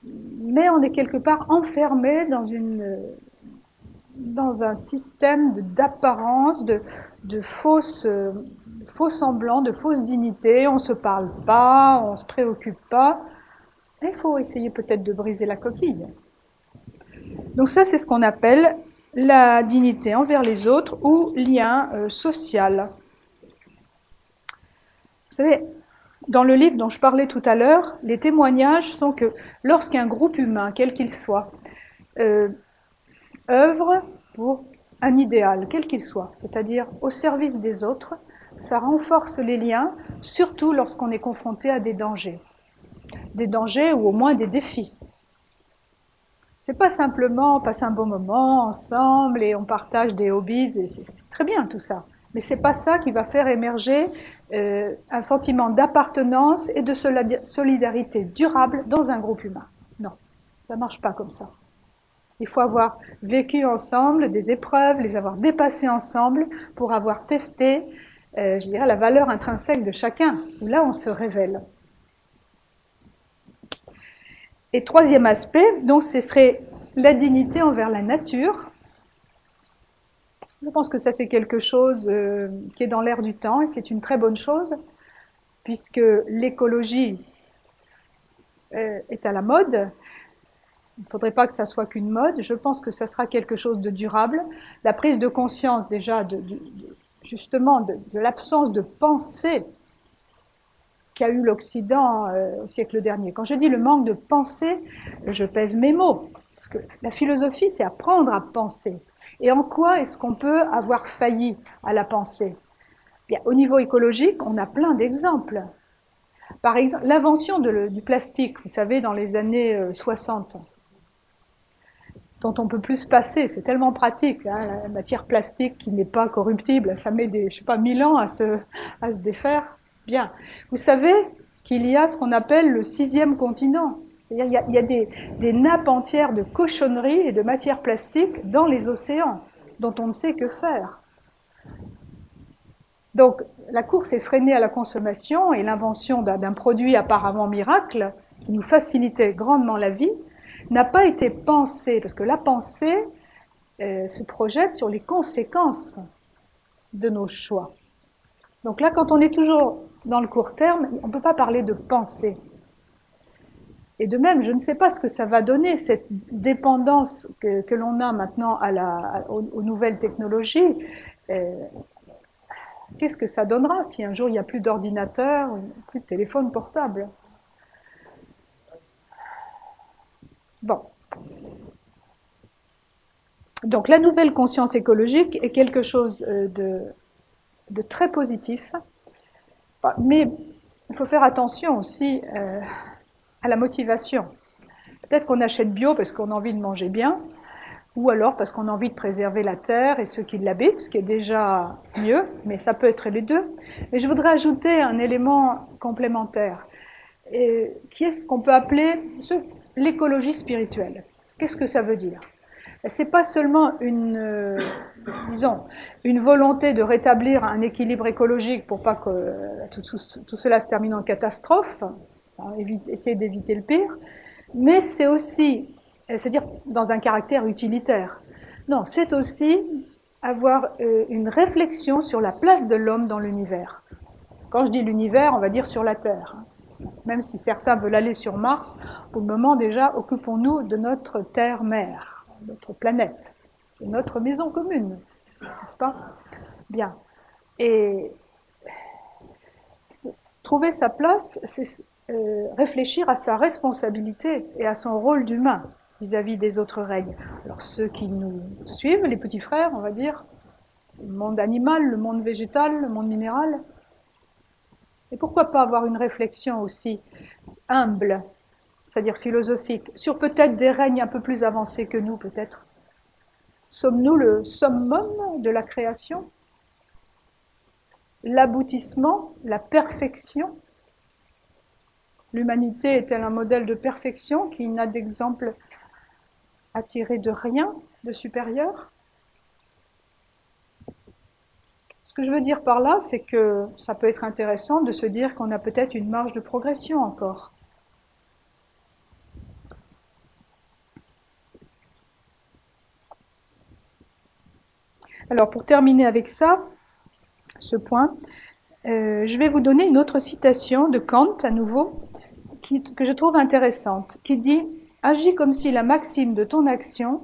Mais on est quelque part enfermé dans un système d'apparence, de faux semblants, de fausses dignités. On ne se parle pas, on ne se préoccupe pas. Et il faut essayer peut-être de briser la coquille. Donc ça, c'est ce qu'on appelle la dignité envers les autres ou lien social. Vous savez, dans le livre dont je parlais tout à l'heure, les témoignages sont que lorsqu'un groupe humain, quel qu'il soit, œuvre pour un idéal, quel qu'il soit, c'est-à-dire au service des autres, ça renforce les liens, surtout lorsqu'on est confronté à des dangers ou au moins des défis. C'est pas simplement on passe un bon moment ensemble et on partage des hobbies, et c'est très bien tout ça. Mais c'est pas ça qui va faire émerger un sentiment d'appartenance et de solidarité durable dans un groupe humain. Non, ça marche pas comme ça. Il faut avoir vécu ensemble des épreuves, les avoir dépassées ensemble pour avoir testé, je dirais, la valeur intrinsèque de chacun, où là on se révèle. Et troisième aspect, donc ce serait la dignité envers la nature. Je pense que ça c'est quelque chose qui est dans l'air du temps et c'est une très bonne chose, puisque l'écologie est à la mode. Il ne faudrait pas que ça soit qu'une mode. Je pense que ça sera quelque chose de durable. La prise de conscience déjà justement de l'absence de pensée qu'a eu l'Occident au siècle dernier. Quand je dis le manque de pensée, je pèse mes mots. Parce que la philosophie, c'est apprendre à penser. Et en quoi est-ce qu'on peut avoir failli à la pensée? Bien, au niveau écologique, on a plein d'exemples. Par exemple, l'invention du plastique, vous savez, dans les années 60, dont on peut plus se passer, c'est tellement pratique, hein, la matière plastique qui n'est pas corruptible, ça met je sais pas, 1000 ans à se défaire. Bien. Vous savez qu'il y a ce qu'on appelle le 6e continent. Il y a des nappes entières de cochonneries et de matières plastiques dans les océans, dont on ne sait que faire. Donc, la course effrénée à la consommation et l'invention d'un produit apparemment miracle, qui nous facilitait grandement la vie, n'a pas été pensée, parce que la pensée se projette sur les conséquences de nos choix. Donc là, quand on est toujours dans le court terme, on ne peut pas parler de pensée. Et de même, je ne sais pas ce que ça va donner, cette dépendance que l'on a maintenant aux nouvelles technologies. Qu'est-ce que ça donnera si un jour il n'y a plus d'ordinateur, plus de téléphone portable? Bon. Donc la nouvelle conscience écologique est quelque chose de très positif, mais il faut faire attention aussi à la motivation. Peut-être qu'on achète bio parce qu'on a envie de manger bien, ou alors parce qu'on a envie de préserver la terre et ceux qui l'habitent, ce qui est déjà mieux, mais ça peut être les deux. Et je voudrais ajouter un élément complémentaire, qui est ce qu'on peut appeler l'écologie spirituelle. Qu'est-ce que ça veut dire? C'est pas seulement disons, une volonté de rétablir un équilibre écologique pour pas que tout cela se termine en catastrophe, essayer d'éviter le pire, mais c'est aussi, c'est-à-dire dans un caractère utilitaire. Non, c'est aussi avoir une réflexion sur la place de l'homme dans l'univers. Quand je dis l'univers, on va dire sur la Terre. Même si certains veulent aller sur Mars, pour le moment déjà, occupons-nous de notre Terre-mère, notre planète, de notre maison commune, n'est-ce pas? Bien. Et trouver sa place, c'est réfléchir à sa responsabilité et à son rôle d'humain vis-à-vis des autres règnes. Alors ceux qui nous suivent, les petits frères, on va dire, le monde animal, le monde végétal, le monde minéral. Et pourquoi pas avoir une réflexion aussi humble, c'est-à-dire philosophique, sur peut-être des règnes un peu plus avancés que nous, peut-être. Sommes-nous le summum de la création? L'aboutissement, la perfection? L'humanité est-elle un modèle de perfection qui n'a d'exemple à tirer de rien de supérieur? Ce que je veux dire par là, c'est que ça peut être intéressant de se dire qu'on a peut-être une marge de progression encore. Alors pour terminer avec ça, ce point, je vais vous donner une autre citation de Kant à nouveau, que je trouve intéressante, qui dit « Agis comme si la maxime de ton action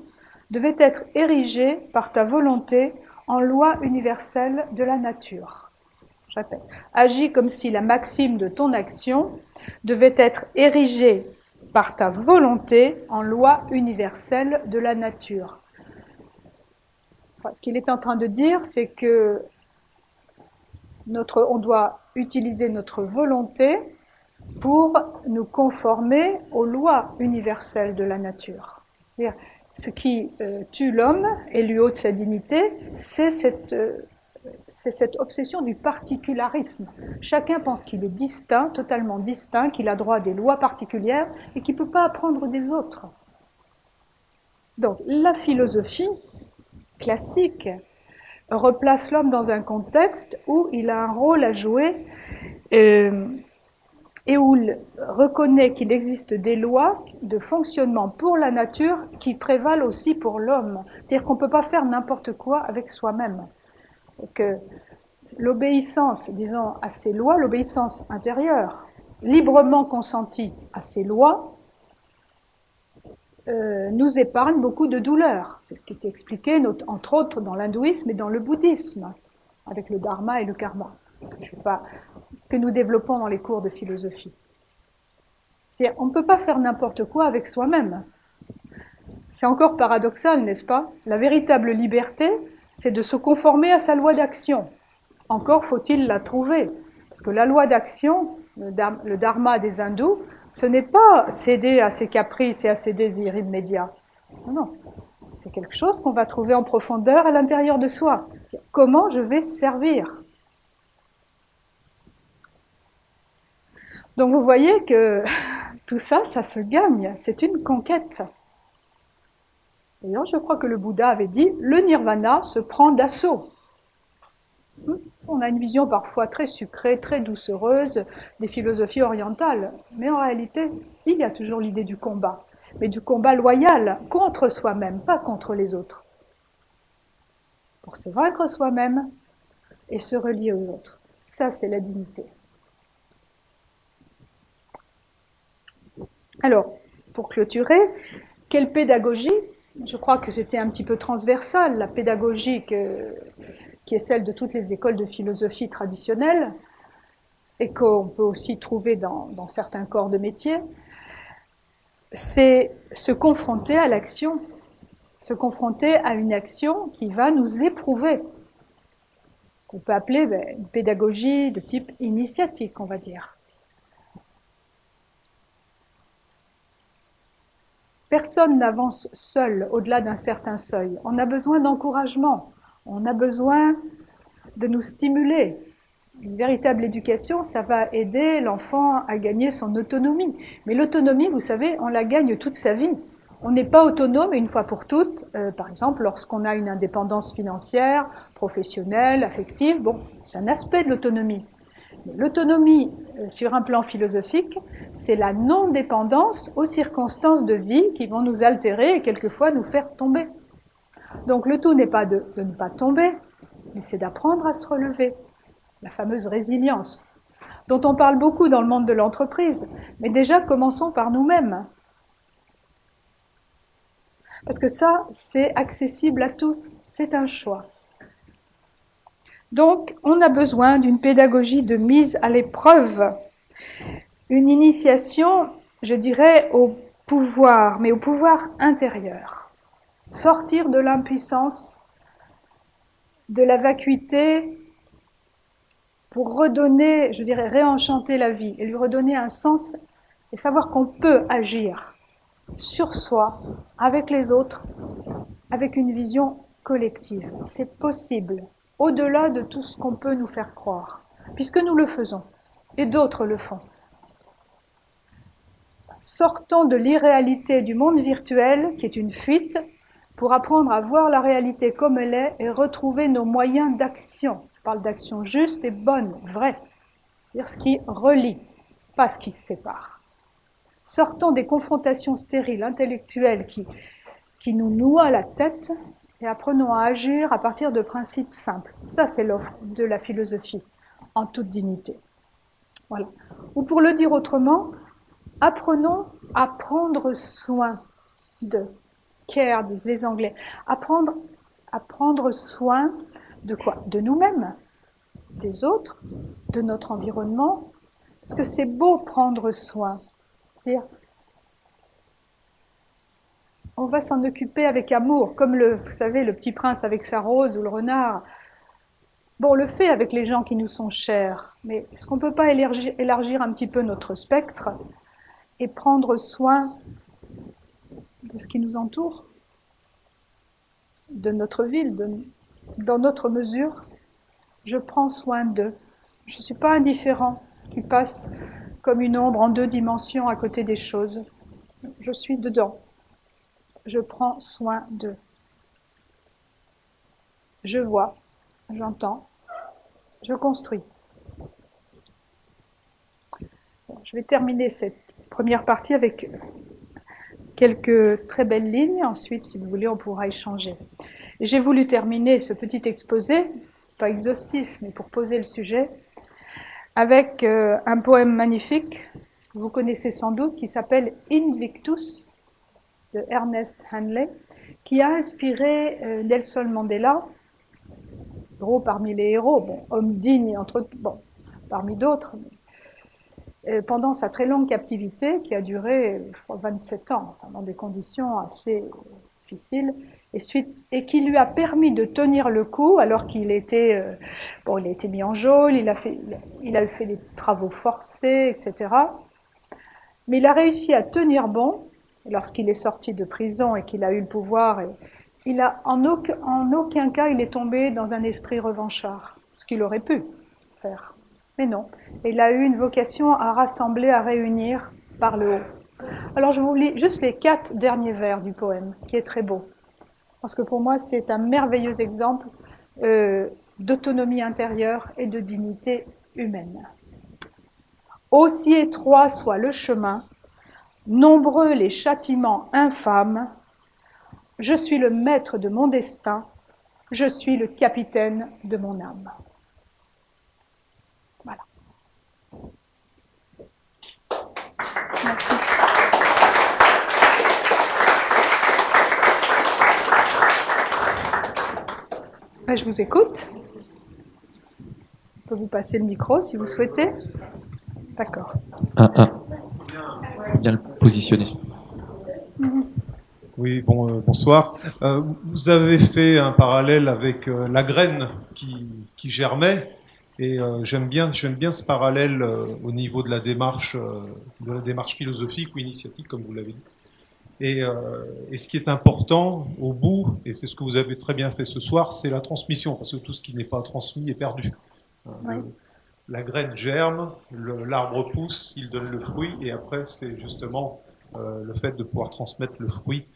devait être érigée par ta volonté en loi universelle de la nature. » Je répète, « Agis comme si la maxime de ton action devait être érigée par ta volonté en loi universelle de la nature. » Enfin, ce qu'il est en train de dire, c'est que on doit utiliser notre volonté pour nous conformer aux lois universelles de la nature. Ce qui tue l'homme et lui ôte sa dignité, c'est cette obsession du particularisme. Chacun pense qu'il est distinct, totalement distinct, qu'il a droit à des lois particulières et qu'il ne peut pas apprendre des autres. Donc la philosophie classique replace l'homme dans un contexte où il a un rôle à jouer et où il reconnaît qu'il existe des lois de fonctionnement pour la nature qui prévalent aussi pour l'homme. C'est-à-dire qu'on ne peut pas faire n'importe quoi avec soi-même. Que l'obéissance, disons, à ces lois, l'obéissance intérieure, librement consentie à ces lois, nous épargne beaucoup de douleurs. C'est ce qui est expliqué, entre autres, dans l'hindouisme et dans le bouddhisme, avec le dharma et le karma, que nous développons dans les cours de philosophie. C'est-à-dire, on ne peut pas faire n'importe quoi avec soi-même. C'est encore paradoxal, n'est-ce pas? La véritable liberté, c'est de se conformer à sa loi d'action. Encore faut-il la trouver. Parce que la loi d'action, le dharma des hindous, ce n'est pas céder à ses caprices et à ses désirs immédiats. Non, c'est quelque chose qu'on va trouver en profondeur à l'intérieur de soi. Comment je vais servir? Donc vous voyez que tout ça, ça se gagne, c'est une conquête. D'ailleurs, je crois que le Bouddha avait dit « le nirvana se prend d'assaut ». On a une vision parfois très sucrée, très doucereuse des philosophies orientales, mais en réalité, il y a toujours l'idée du combat, mais du combat loyal contre soi-même, pas contre les autres. Pour se vaincre soi-même et se relier aux autres. Ça, c'est la dignité. Alors, pour clôturer, quelle pédagogie? Je crois que c'était un petit peu transversal, la pédagogie qui est celle de toutes les écoles de philosophie traditionnelles et qu'on peut aussi trouver dans certains corps de métier, c'est se confronter à l'action, se confronter à une action qui va nous éprouver, qu'on peut appeler une pédagogie de type initiatique, on va dire. Personne n'avance seul au-delà d'un certain seuil. On a besoin d'encouragement, on a besoin de nous stimuler. Une véritable éducation, ça va aider l'enfant à gagner son autonomie. Mais l'autonomie, vous savez, on la gagne toute sa vie. On n'est pas autonome une fois pour toutes, par exemple, lorsqu'on a une indépendance financière, professionnelle, affective. Bon, c'est un aspect de l'autonomie. L'autonomie, sur un plan philosophique, c'est la non-dépendance aux circonstances de vie qui vont nous altérer et quelquefois nous faire tomber. Donc le tout n'est pas de ne pas tomber, mais c'est d'apprendre à se relever. La fameuse résilience, dont on parle beaucoup dans le monde de l'entreprise. Mais déjà, commençons par nous-mêmes. Parce que ça, c'est accessible à tous, c'est un choix. Donc, on a besoin d'une pédagogie de mise à l'épreuve, une initiation, je dirais, au pouvoir, mais au pouvoir intérieur. Sortir de l'impuissance, de la vacuité, pour redonner, je dirais, réenchanter la vie et lui redonner un sens et savoir qu'on peut agir sur soi, avec les autres, avec une vision collective. C'est possible, au-delà de tout ce qu'on peut nous faire croire, puisque nous le faisons, et d'autres le font. Sortons de l'irréalité du monde virtuel, qui est une fuite, pour apprendre à voir la réalité comme elle est et retrouver nos moyens d'action. Je parle d'action juste et bonne, vraie, c'est-à-dire ce qui relie, pas ce qui sépare. Sortons des confrontations stériles, intellectuelles qui nous noient la tête et apprenons à agir à partir de principes simples. Ça, c'est l'offre de la philosophie, en toute dignité. Voilà. Ou pour le dire autrement, apprenons à prendre soin de. Care, disent les Anglais. À prendre soin de quoi? De nous-mêmes, des autres, de notre environnement. Parce que c'est beau prendre soin. C'est-à-dire, on va s'en occuper avec amour, comme vous savez, le petit prince avec sa rose ou le renard. Bon, on le fait avec les gens qui nous sont chers, mais est-ce qu'on ne peut pas élargir un petit peu notre spectre et prendre soin de ce qui nous entoure, de notre ville, dans notre mesure? Je prends soin d'eux. Je ne suis pas indifférent qui passe comme une ombre en 2 dimensions à côté des choses. Je suis dedans. Je prends soin d'eux. Je vois, j'entends, je construis. Bon, je vais terminer cette première partie avec quelques très belles lignes. Ensuite, si vous voulez, on pourra échanger. Et j'ai voulu terminer ce petit exposé, pas exhaustif, mais pour poser le sujet, avec un poème magnifique, que vous connaissez sans doute, qui s'appelle Invictus, de Ernest Henley, qui a inspiré Nelson Mandela, héros parmi les héros, bon, homme digne parmi d'autres, pendant sa très longue captivité, qui a duré, je crois, 27 ans, dans des conditions assez difficiles, et qui lui a permis de tenir le coup, alors qu'il était, il a été mis en geôle, il a fait des travaux forcés, etc. Mais il a réussi à tenir bon, lorsqu'il est sorti de prison et qu'il a eu le pouvoir, en aucun cas il est tombé dans un esprit revanchard, ce qu'il aurait pu faire. Mais non, il a eu une vocation à rassembler, à réunir par le haut. Alors je vous lis juste les 4 derniers vers du poème, qui est très beau, parce que pour moi c'est un merveilleux exemple d'autonomie intérieure et de dignité humaine. Aussi étroit soit le chemin, nombreux les châtiments infâmes, je suis le maître de mon destin, je suis le capitaine de mon âme. Voilà. Merci. Je vous écoute. Je peux vous passer le micro si vous souhaitez. D'accord. Bien le positionner. Oui, bonsoir. Vous avez fait un parallèle avec la graine qui germait, et j'aime bien ce parallèle au niveau de la démarche philosophique ou initiatique, comme vous l'avez dit. Et ce qui est important au bout, et c'est ce que vous avez très bien fait ce soir, c'est la transmission, parce que tout ce qui n'est pas transmis est perdu. Oui. La graine germe, l'arbre pousse, il donne le fruit, et après c'est justement le fait de pouvoir transmettre le fruit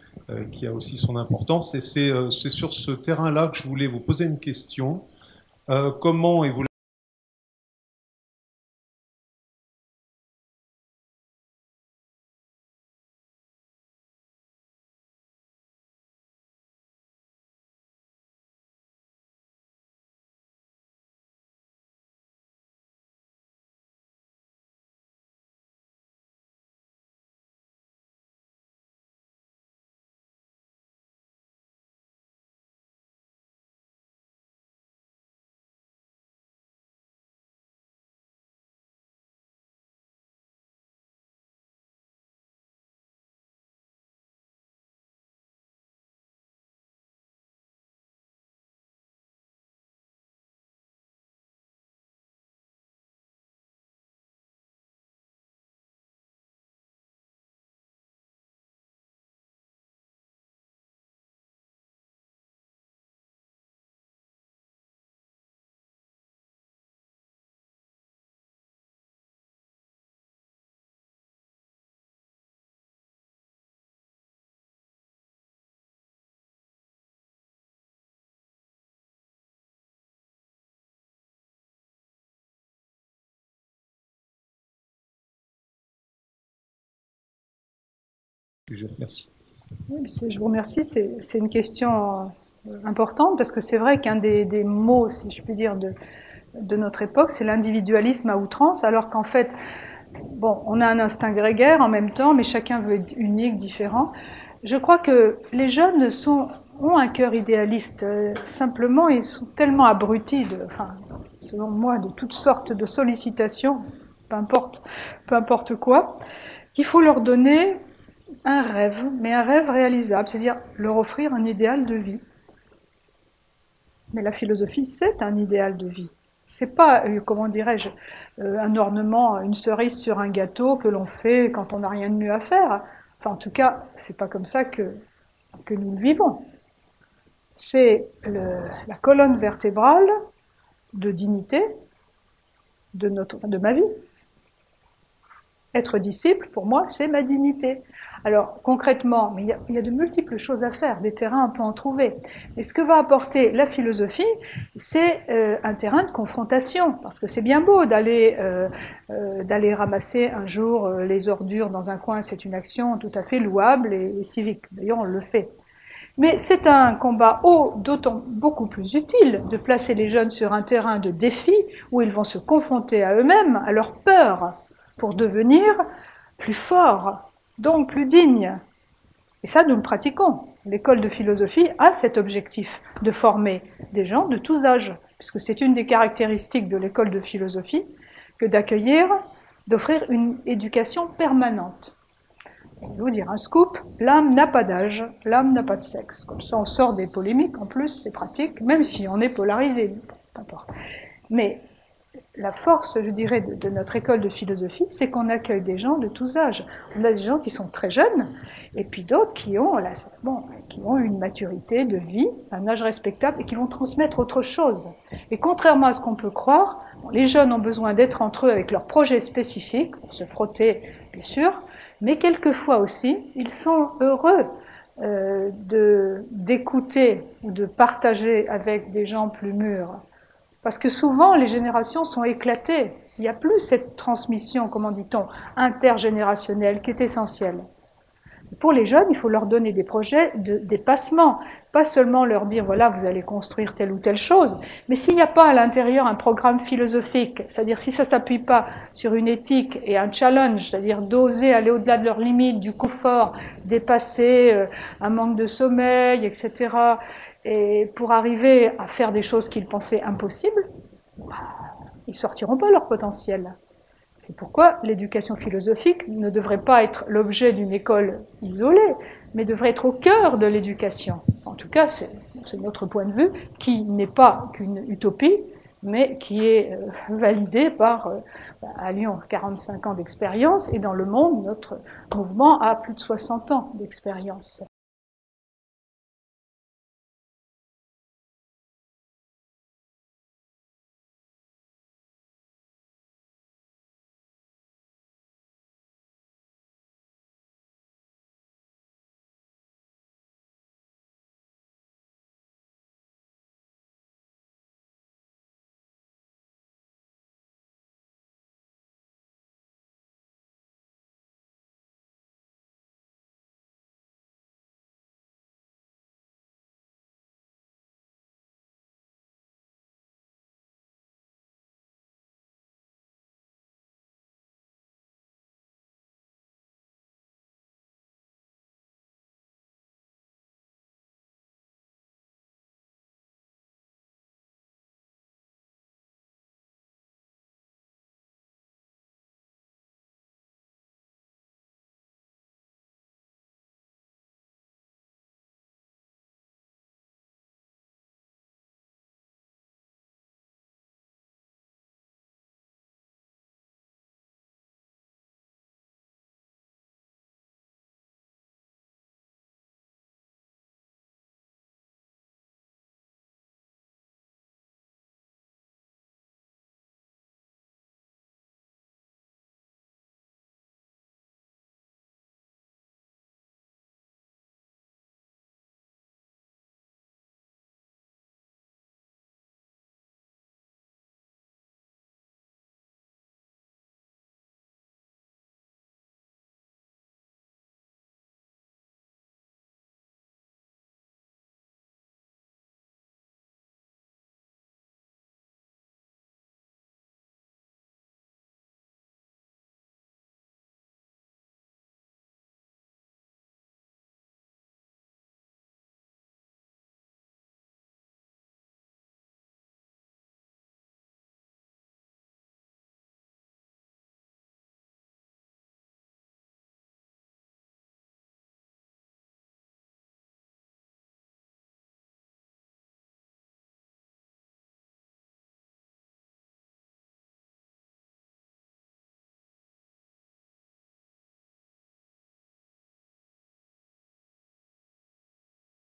qui a aussi son importance. Et c'est sur ce terrain-là que je voulais vous poser une question. Comment, et vous merci. Oui, je vous remercie. C'est une question importante parce que c'est vrai qu'un des maux, si je puis dire, de notre époque, c'est l'individualisme à outrance, alors qu'en fait, bon, on a un instinct grégaire en même temps, mais chacun veut être unique, différent. Je crois que les jeunes ont un cœur idéaliste. Simplement, ils sont tellement abrutis, selon moi, de toutes sortes de sollicitations, peu importe quoi, qu'il faut leur donner un rêve, mais un rêve réalisable, c'est-à-dire leur offrir un idéal de vie. Mais la philosophie, c'est un idéal de vie. C'est pas, comment dirais-je, un ornement, une cerise sur un gâteau que l'on fait quand on n'a rien de mieux à faire. Enfin, en tout cas, c'est pas comme ça que nous le vivons. C'est la colonne vertébrale de dignité de ma vie. Être disciple, pour moi, c'est ma dignité. Alors, concrètement, mais il y a de multiples choses à faire, des terrains, on peut en trouver. Et ce que va apporter la philosophie, c'est un terrain de confrontation, parce que c'est bien beau d'aller ramasser un jour les ordures dans un coin, c'est une action tout à fait louable et civique. D'ailleurs, on le fait. Mais c'est un combat d'autant beaucoup plus utile de placer les jeunes sur un terrain de défi où ils vont se confronter à eux-mêmes, à leurs peurs, pour devenir plus forts, donc plus dignes. Et ça, nous le pratiquons. L'école de philosophie a cet objectif de former des gens de tous âges, puisque c'est une des caractéristiques de l'école de philosophie que d'offrir une éducation permanente. Je vais vous dire un scoop, l'âme n'a pas d'âge, l'âme n'a pas de sexe. Comme ça, on sort des polémiques, en plus, c'est pratique, même si on est polarisé, peu importe. Mais la force, je dirais, de notre école de philosophie, c'est qu'on accueille des gens de tous âges. On a des gens qui sont très jeunes, et puis d'autres qui ont une maturité de vie, un âge respectable, et qui vont transmettre autre chose. Et contrairement à ce qu'on peut croire, les jeunes ont besoin d'être entre eux avec leurs projets spécifiques, pour se frotter, bien sûr, mais quelquefois aussi, ils sont heureux d'écouter ou de partager avec des gens plus mûrs. Parce que souvent, les générations sont éclatées. Il n'y a plus cette transmission, comment dit-on, intergénérationnelle qui est essentielle. Pour les jeunes, il faut leur donner des projets de dépassement. Pas seulement leur dire, voilà, vous allez construire telle ou telle chose, mais s'il n'y a pas à l'intérieur un programme philosophique, c'est-à-dire si ça ne s'appuie pas sur une éthique et un challenge, c'est-à-dire d'oser aller au-delà de leurs limites, du confort, dépasser un manque de sommeil, etc., Et pour arriver à faire des choses qu'ils pensaient impossibles, ils sortiront pas leur potentiel. C'est pourquoi l'éducation philosophique ne devrait pas être l'objet d'une école isolée, mais devrait être au cœur de l'éducation. En tout cas, c'est notre point de vue, qui n'est pas qu'une utopie, mais qui est validé par, à Lyon, 45 ans d'expérience, et dans le monde, notre mouvement a plus de 60 ans d'expérience.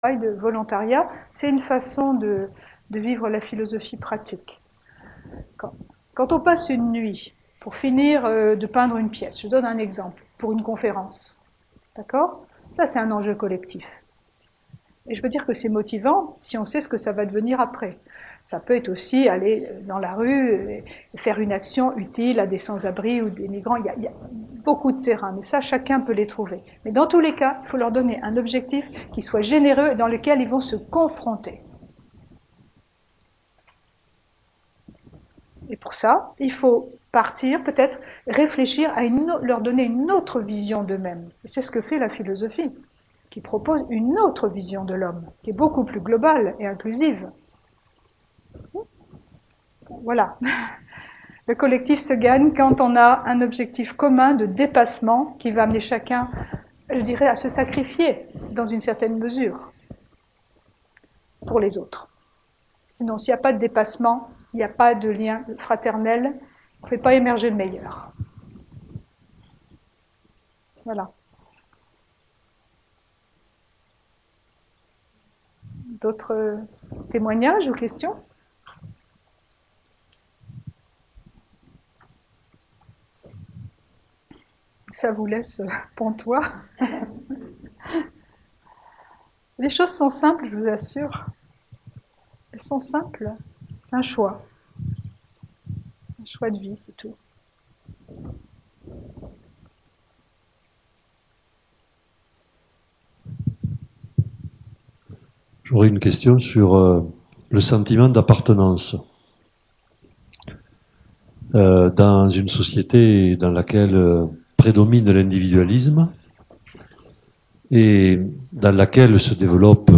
De volontariat, c'est une façon de vivre la philosophie pratique. Quand on passe une nuit pour finir de peindre une pièce, je donne un exemple, pour une conférence, d'accord? Ça, c'est un enjeu collectif. Et je veux dire que c'est motivant si on sait ce que ça va devenir après. Ça peut être aussi aller dans la rue et faire une action utile à des sans-abri ou des migrants. Il y a beaucoup de terrains, mais ça, chacun peut les trouver. Mais dans tous les cas, il faut leur donner un objectif qui soit généreux et dans lequel ils vont se confronter. Et pour ça, il faut partir, peut-être réfléchir à leur donner une autre vision d'eux-mêmes. Et c'est ce que fait la philosophie, qui propose une autre vision de l'homme, qui est beaucoup plus globale et inclusive. Voilà. Le collectif se gagne quand on a un objectif commun de dépassement qui va amener chacun, je dirais, à se sacrifier dans une certaine mesure pour les autres. Sinon, s'il n'y a pas de dépassement, il n'y a pas de lien fraternel, on ne fait pas émerger le meilleur. Voilà. D'autres témoignages ou questions ? Ça vous laisse pantois. Les choses sont simples, je vous assure. Elles sont simples. C'est un choix. Un choix de vie, c'est tout. J'aurais une question sur le sentiment d'appartenance. Dans une société dans laquelle prédomine l'individualisme et dans laquelle se développe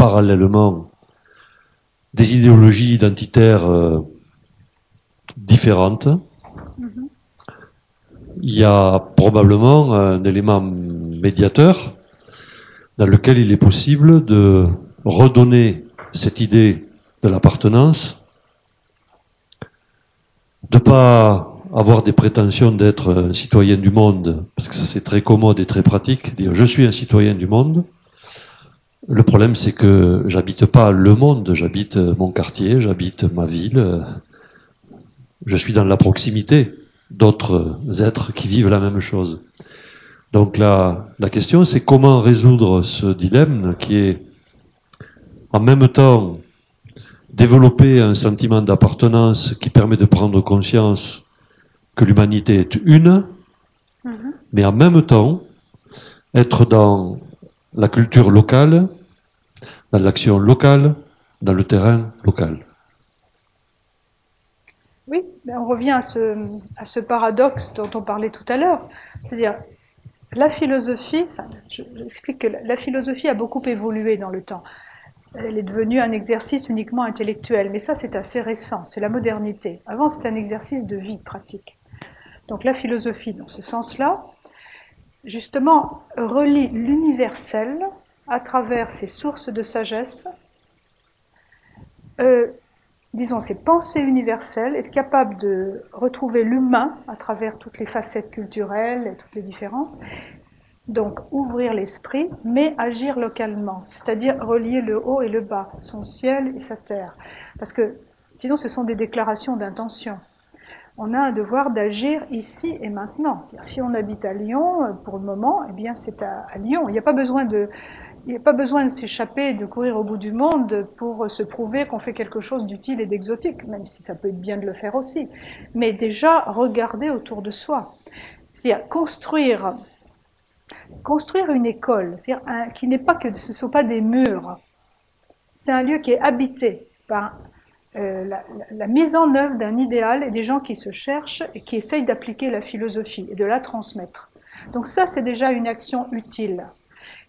parallèlement des idéologies identitaires différentes. Il y a probablement un élément médiateur dans lequel il est possible de redonner cette idée de l'appartenance, de pas avoir des prétentions d'être un citoyen du monde, parce que ça c'est très commode et très pratique, dire je suis un citoyen du monde. Le problème c'est que j'habite pas le monde, j'habite mon quartier, j'habite ma ville, je suis dans la proximité d'autres êtres qui vivent la même chose. Donc la question c'est comment résoudre ce dilemme qui est en même temps développer un sentiment d'appartenance qui permet de prendre conscience que l'humanité est une, mais en même temps être dans la culture locale, dans l'action locale, dans le terrain local. Oui, on revient à ce paradoxe dont on parlait tout à l'heure. C'est-à-dire, la philosophie, j'explique que la philosophie a beaucoup évolué dans le temps. Elle est devenue un exercice uniquement intellectuel, mais ça c'est assez récent, c'est la modernité. Avant c'était un exercice de vie pratique. Donc la philosophie, dans ce sens-là, justement, relie l'universel à travers ses sources de sagesse, disons ses pensées universelles, être capable de retrouver l'humain à travers toutes les facettes culturelles et toutes les différences, donc ouvrir l'esprit, mais agir localement, c'est-à-dire relier le haut et le bas, son ciel et sa terre. Parce que sinon ce sont des déclarations d'intention. On a un devoir d'agir ici et maintenant. Si on habite à Lyon, pour le moment, eh bien c'est à Lyon. Il n'y a pas besoin de s'échapper, de courir au bout du monde pour se prouver qu'on fait quelque chose d'utile et d'exotique, même si ça peut être bien de le faire aussi. Mais déjà, regarder autour de soi. C'est-à-dire construire une école, qui n'est pas que ce ne sont pas des murs. C'est un lieu qui est habité par la mise en œuvre d'un idéal et des gens qui se cherchent et qui essayent d'appliquer la philosophie et de la transmettre. Donc ça, c'est déjà une action utile.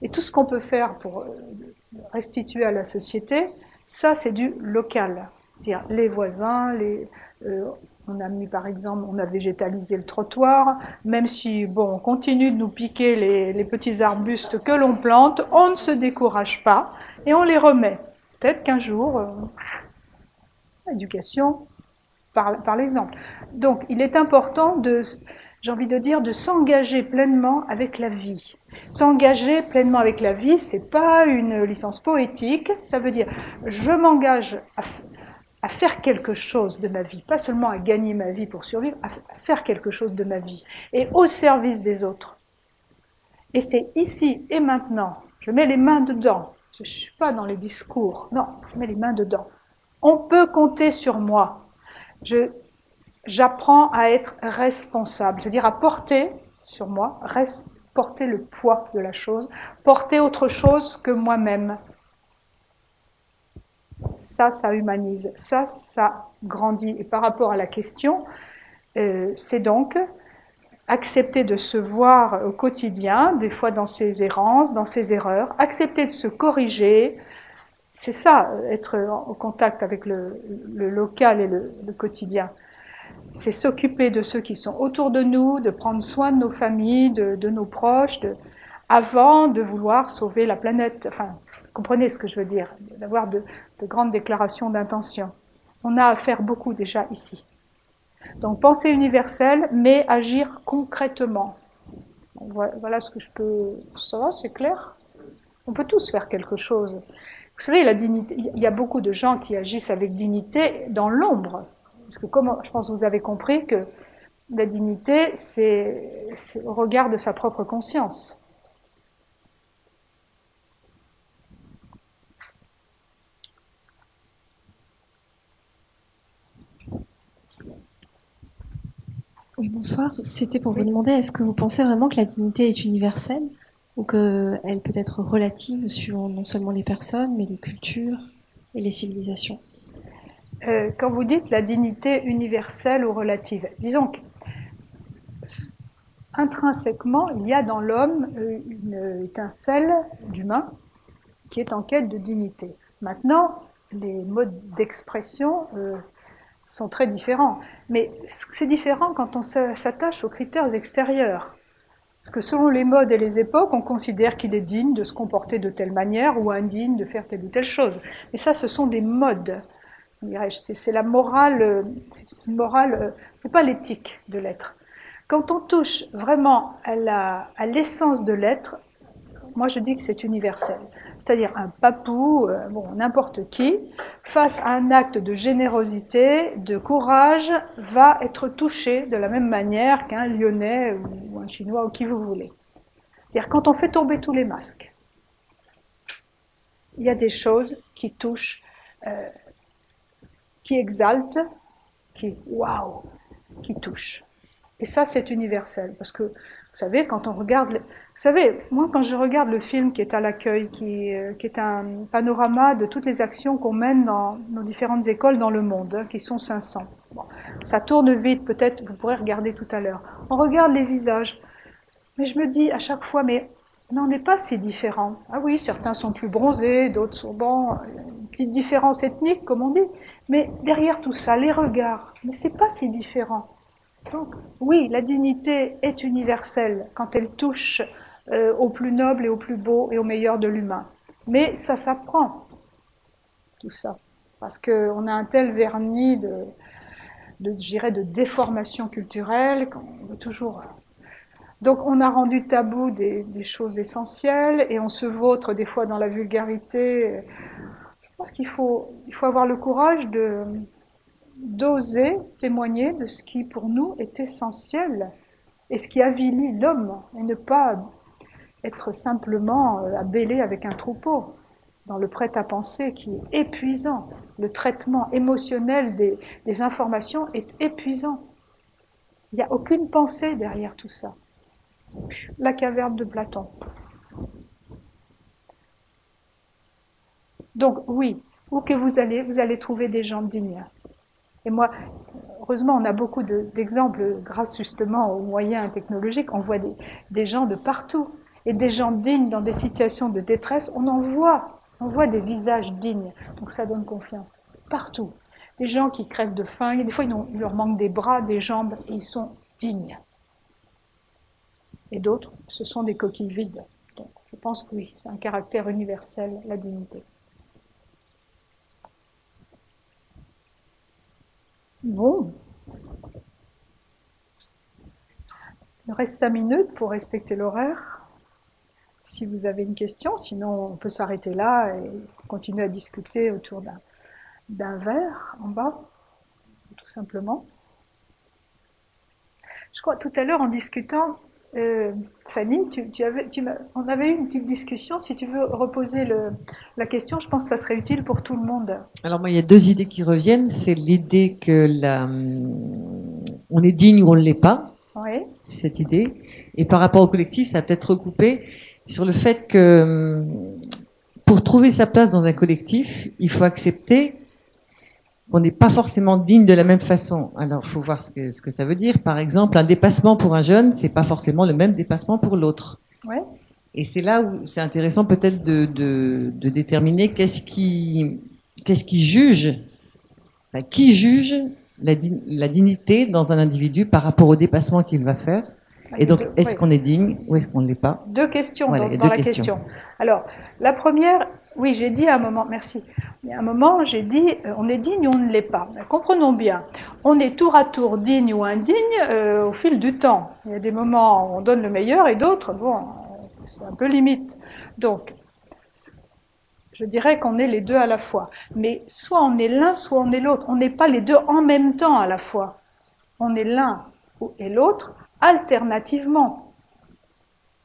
Et tout ce qu'on peut faire pour restituer à la société, ça, c'est du local. C'est-à-dire les voisins, on a mis par exemple, on a végétalisé le trottoir, même si, bon, on continue de nous piquer les petits arbustes que l'on plante, on ne se décourage pas et on les remet. Peut-être qu'un jour, l'éducation par l'exemple. Donc, il est important j'ai envie de dire, de s'engager pleinement avec la vie. S'engager pleinement avec la vie, c'est pas une licence poétique, ça veut dire, je m'engage à faire quelque chose de ma vie, pas seulement à gagner ma vie pour survivre, à faire quelque chose de ma vie, et au service des autres. Et c'est ici et maintenant, je mets les mains dedans, je ne suis pas dans les discours, non, je mets les mains dedans. On peut compter sur moi. J'apprends à être responsable, c'est-à-dire à porter sur moi, porter le poids de la chose, porter autre chose que moi-même. Ça humanise, ça grandit. Et par rapport à la question, c'est donc accepter de se voir au quotidien, des fois dans ses errances, dans ses erreurs, accepter de se corriger. C'est ça, être en contact avec le local et le quotidien. C'est s'occuper de ceux qui sont autour de nous, de prendre soin de nos familles, de nos proches, avant de vouloir sauver la planète. Enfin, comprenez ce que je veux dire, d'avoir de grandes déclarations d'intention. On a à faire beaucoup déjà ici. Donc, pensée universelle, mais agir concrètement. Voilà ce que je peux... Ça va, c'est clair? On peut tous faire quelque chose. Vous savez, la dignité, il y a beaucoup de gens qui agissent avec dignité dans l'ombre. Parce que je pense que vous avez compris que la dignité, c'est au regard de sa propre conscience. Oui, bonsoir. C'était pour vous demander, est-ce que vous pensez vraiment que la dignité est universelle ou qu'elle peut être relative suivant non seulement les personnes, mais les cultures et les civilisations? Quand vous dites la dignité universelle ou relative, disons qu'intrinsèquement, il y a dans l'homme une étincelle d'humain qui est en quête de dignité. Maintenant, les modes d'expression sont très différents. Mais c'est différent quand on s'attache aux critères extérieurs. Parce que selon les modes et les époques, on considère qu'il est digne de se comporter de telle manière ou indigne de faire telle ou telle chose. Mais ça, ce sont des modes. C'est la morale, c'est une morale, c'est pas l'éthique de l'être. Quand on touche vraiment à l'essence de l'être, moi je dis que c'est universel. C'est-à-dire un papou, bon, n'importe qui, face à un acte de générosité, de courage, va être touché de la même manière qu'un Lyonnais ou un Chinois ou qui vous voulez. C'est-à-dire quand on fait tomber tous les masques, il y a des choses qui touchent, qui exaltent, qui waouh, qui touchent. Et ça, c'est universel, parce que vous savez, quand on regarde, vous savez, moi, quand je regarde le film qui est à l'accueil, qui est un panorama de toutes les actions qu'on mène dans nos différentes écoles dans le monde, qui sont 500. Bon, ça tourne vite, peut-être, vous pourrez regarder tout à l'heure. On regarde les visages, mais je me dis à chaque fois, mais non, on n'est pas si différents. Ah oui, certains sont plus bronzés, d'autres sont bon, une petite différence ethnique, comme on dit. Mais derrière tout ça, les regards, mais c'est pas si différent. Donc, oui, la dignité est universelle quand elle touche au plus noble et au plus beau et au meilleur de l'humain. Mais ça s'apprend, tout ça. Parce qu'on a un tel vernis je dirais, de déformation culturelle qu'on veut toujours... Donc on a rendu tabou des choses essentielles et on se vautre des fois dans la vulgarité. Je pense qu'il faut avoir le courage d'oser témoigner de ce qui pour nous est essentiel et ce qui avilit l'homme et ne pas être simplement abêlé avec un troupeau dans le prêt-à-penser qui est épuisant. Le traitement émotionnel des informations est épuisant. Il n'y a aucune pensée derrière tout ça. La caverne de Platon. Donc oui, où que vous allez trouver des gens dignes. Et moi, heureusement, on a beaucoup d'exemples grâce justement aux moyens technologiques. On voit des gens de partout. Et des gens dignes dans des situations de détresse, on voit des visages dignes. Donc ça donne confiance. Partout. Des gens qui crèvent de faim, des fois il leur manque des bras, des jambes, et ils sont dignes. Et d'autres, ce sont des coquilles vides. Donc je pense que oui, c'est un caractère universel, la dignité. Bon. Il nous reste 5 minutes pour respecter l'horaire. Si vous avez une question, sinon on peut s'arrêter là et continuer à discuter autour d'un verre en bas, tout simplement. Je crois tout à l'heure en discutant, Fanny, on avait eu une petite discussion. Si tu veux reposer la question, je pense que ça serait utile pour tout le monde. Alors moi, il y a 2 idées qui reviennent. C'est l'idée que on est digne ou on ne l'est pas. Oui. C'est cette idée. Et par rapport au collectif, ça va peut-être recouper sur le fait que pour trouver sa place dans un collectif, il faut accepter qu'on n'est pas forcément digne de la même façon. Alors, il faut voir ce que ça veut dire. Par exemple, un dépassement pour un jeune, c'est pas forcément le même dépassement pour l'autre. Ouais. Et c'est là où c'est intéressant peut-être de déterminer qu'est-ce qui juge, enfin, qui juge la dignité dans un individu par rapport au dépassement qu'il va faire. Et donc, est-ce qu'on est digne ou est-ce qu'on ne l'est pas? 2 questions voilà, dans la question. Alors, la première, oui, j'ai dit à un moment, merci. Il y a un moment, j'ai dit, on est digne ou on ne l'est pas. Mais comprenons bien, on est tour à tour digne ou indigne au fil du temps. Il y a des moments où on donne le meilleur et d'autres, bon, c'est un peu limite. Donc, je dirais qu'on est les deux à la fois. Mais soit on est l'un, soit on est l'autre. On n'est pas les deux en même temps à la fois. On est l'un et l'autre alternativement,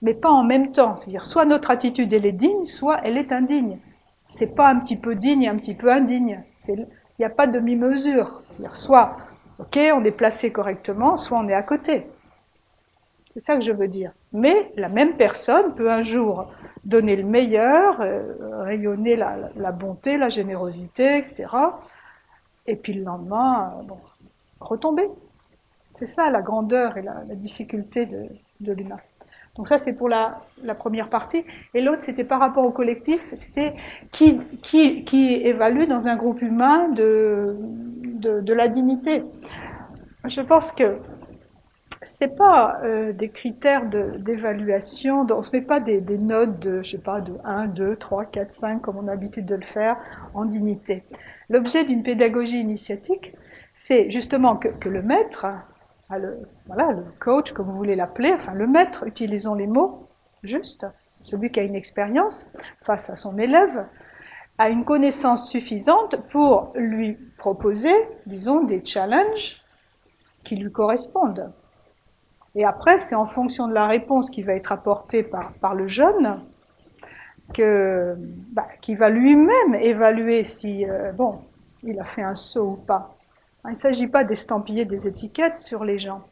mais pas en même temps. C'est-à-dire, soit notre attitude elle est digne, soit elle est indigne. C'est pas un petit peu digne et un petit peu indigne. Il n'y a pas de demi-mesure. C'est-à-dire, soit, ok, on est placé correctement, soit on est à côté. C'est ça que je veux dire. Mais la même personne peut un jour donner le meilleur, rayonner la bonté, la générosité, etc. Et puis le lendemain, retomber. C'est ça la grandeur et la difficulté de l'humain. Donc ça, c'est pour la première partie. Et l'autre, c'était par rapport au collectif, c'était qui évalue dans un groupe humain de la dignité. Je pense que c'est pas des critères d'évaluation, on se met pas des notes de, je sais pas, de 1, 2, 3, 4, 5, comme on a l'habitude de le faire, en dignité. L'objet d'une pédagogie initiatique, c'est justement que le maître, voilà, le coach, comme vous voulez l'appeler, enfin le maître, utilisons les mots justes, celui qui a une expérience face à son élève, a une connaissance suffisante pour lui proposer, disons, des challenges qui lui correspondent. Et après, c'est en fonction de la réponse qui va être apportée par le jeune qui va lui-même évaluer si il a fait un saut ou pas. Il ne s'agit pas d'estampiller des étiquettes sur les gens,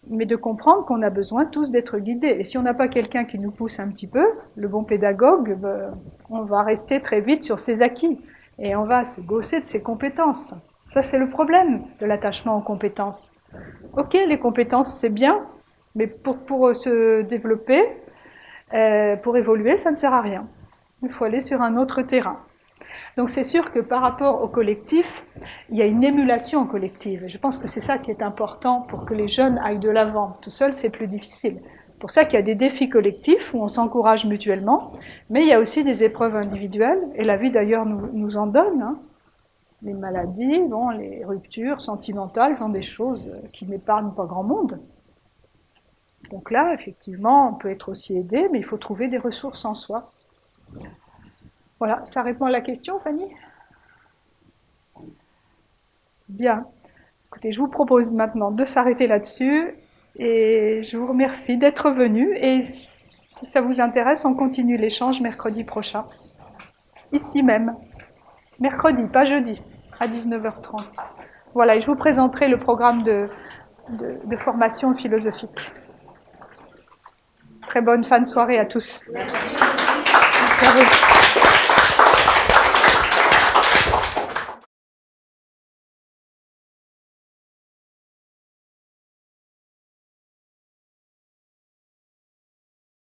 mais de comprendre qu'on a besoin tous d'être guidés. Et si on n'a pas quelqu'un qui nous pousse un petit peu, le bon pédagogue, on va rester très vite sur ses acquis et on va se gausser de ses compétences. Ça, c'est le problème de l'attachement aux compétences. Ok, les compétences, c'est bien, mais pour se développer, pour évoluer, ça ne sert à rien. Il faut aller sur un autre terrain. Donc c'est sûr que par rapport au collectif, il y a une émulation collective. Et je pense que c'est ça qui est important pour que les jeunes aillent de l'avant. Tout seul, c'est plus difficile. C'est pour ça qu'il y a des défis collectifs où on s'encourage mutuellement, mais il y a aussi des épreuves individuelles, et la vie d'ailleurs nous en donne. Hein. Les maladies, les ruptures sentimentales sont des choses qui n'épargnent pas grand monde. Donc là, effectivement, on peut être aussi aidé, mais il faut trouver des ressources en soi. Voilà, ça répond à la question, Fanny? Bien. Écoutez, je vous propose maintenant de s'arrêter là-dessus, et je vous remercie d'être venu, et si ça vous intéresse, on continue l'échange mercredi prochain, ici même. Mercredi, pas jeudi, à 19h30. Voilà, et je vous présenterai le programme de formation philosophique. Très bonne fin de soirée à tous. Merci à vous.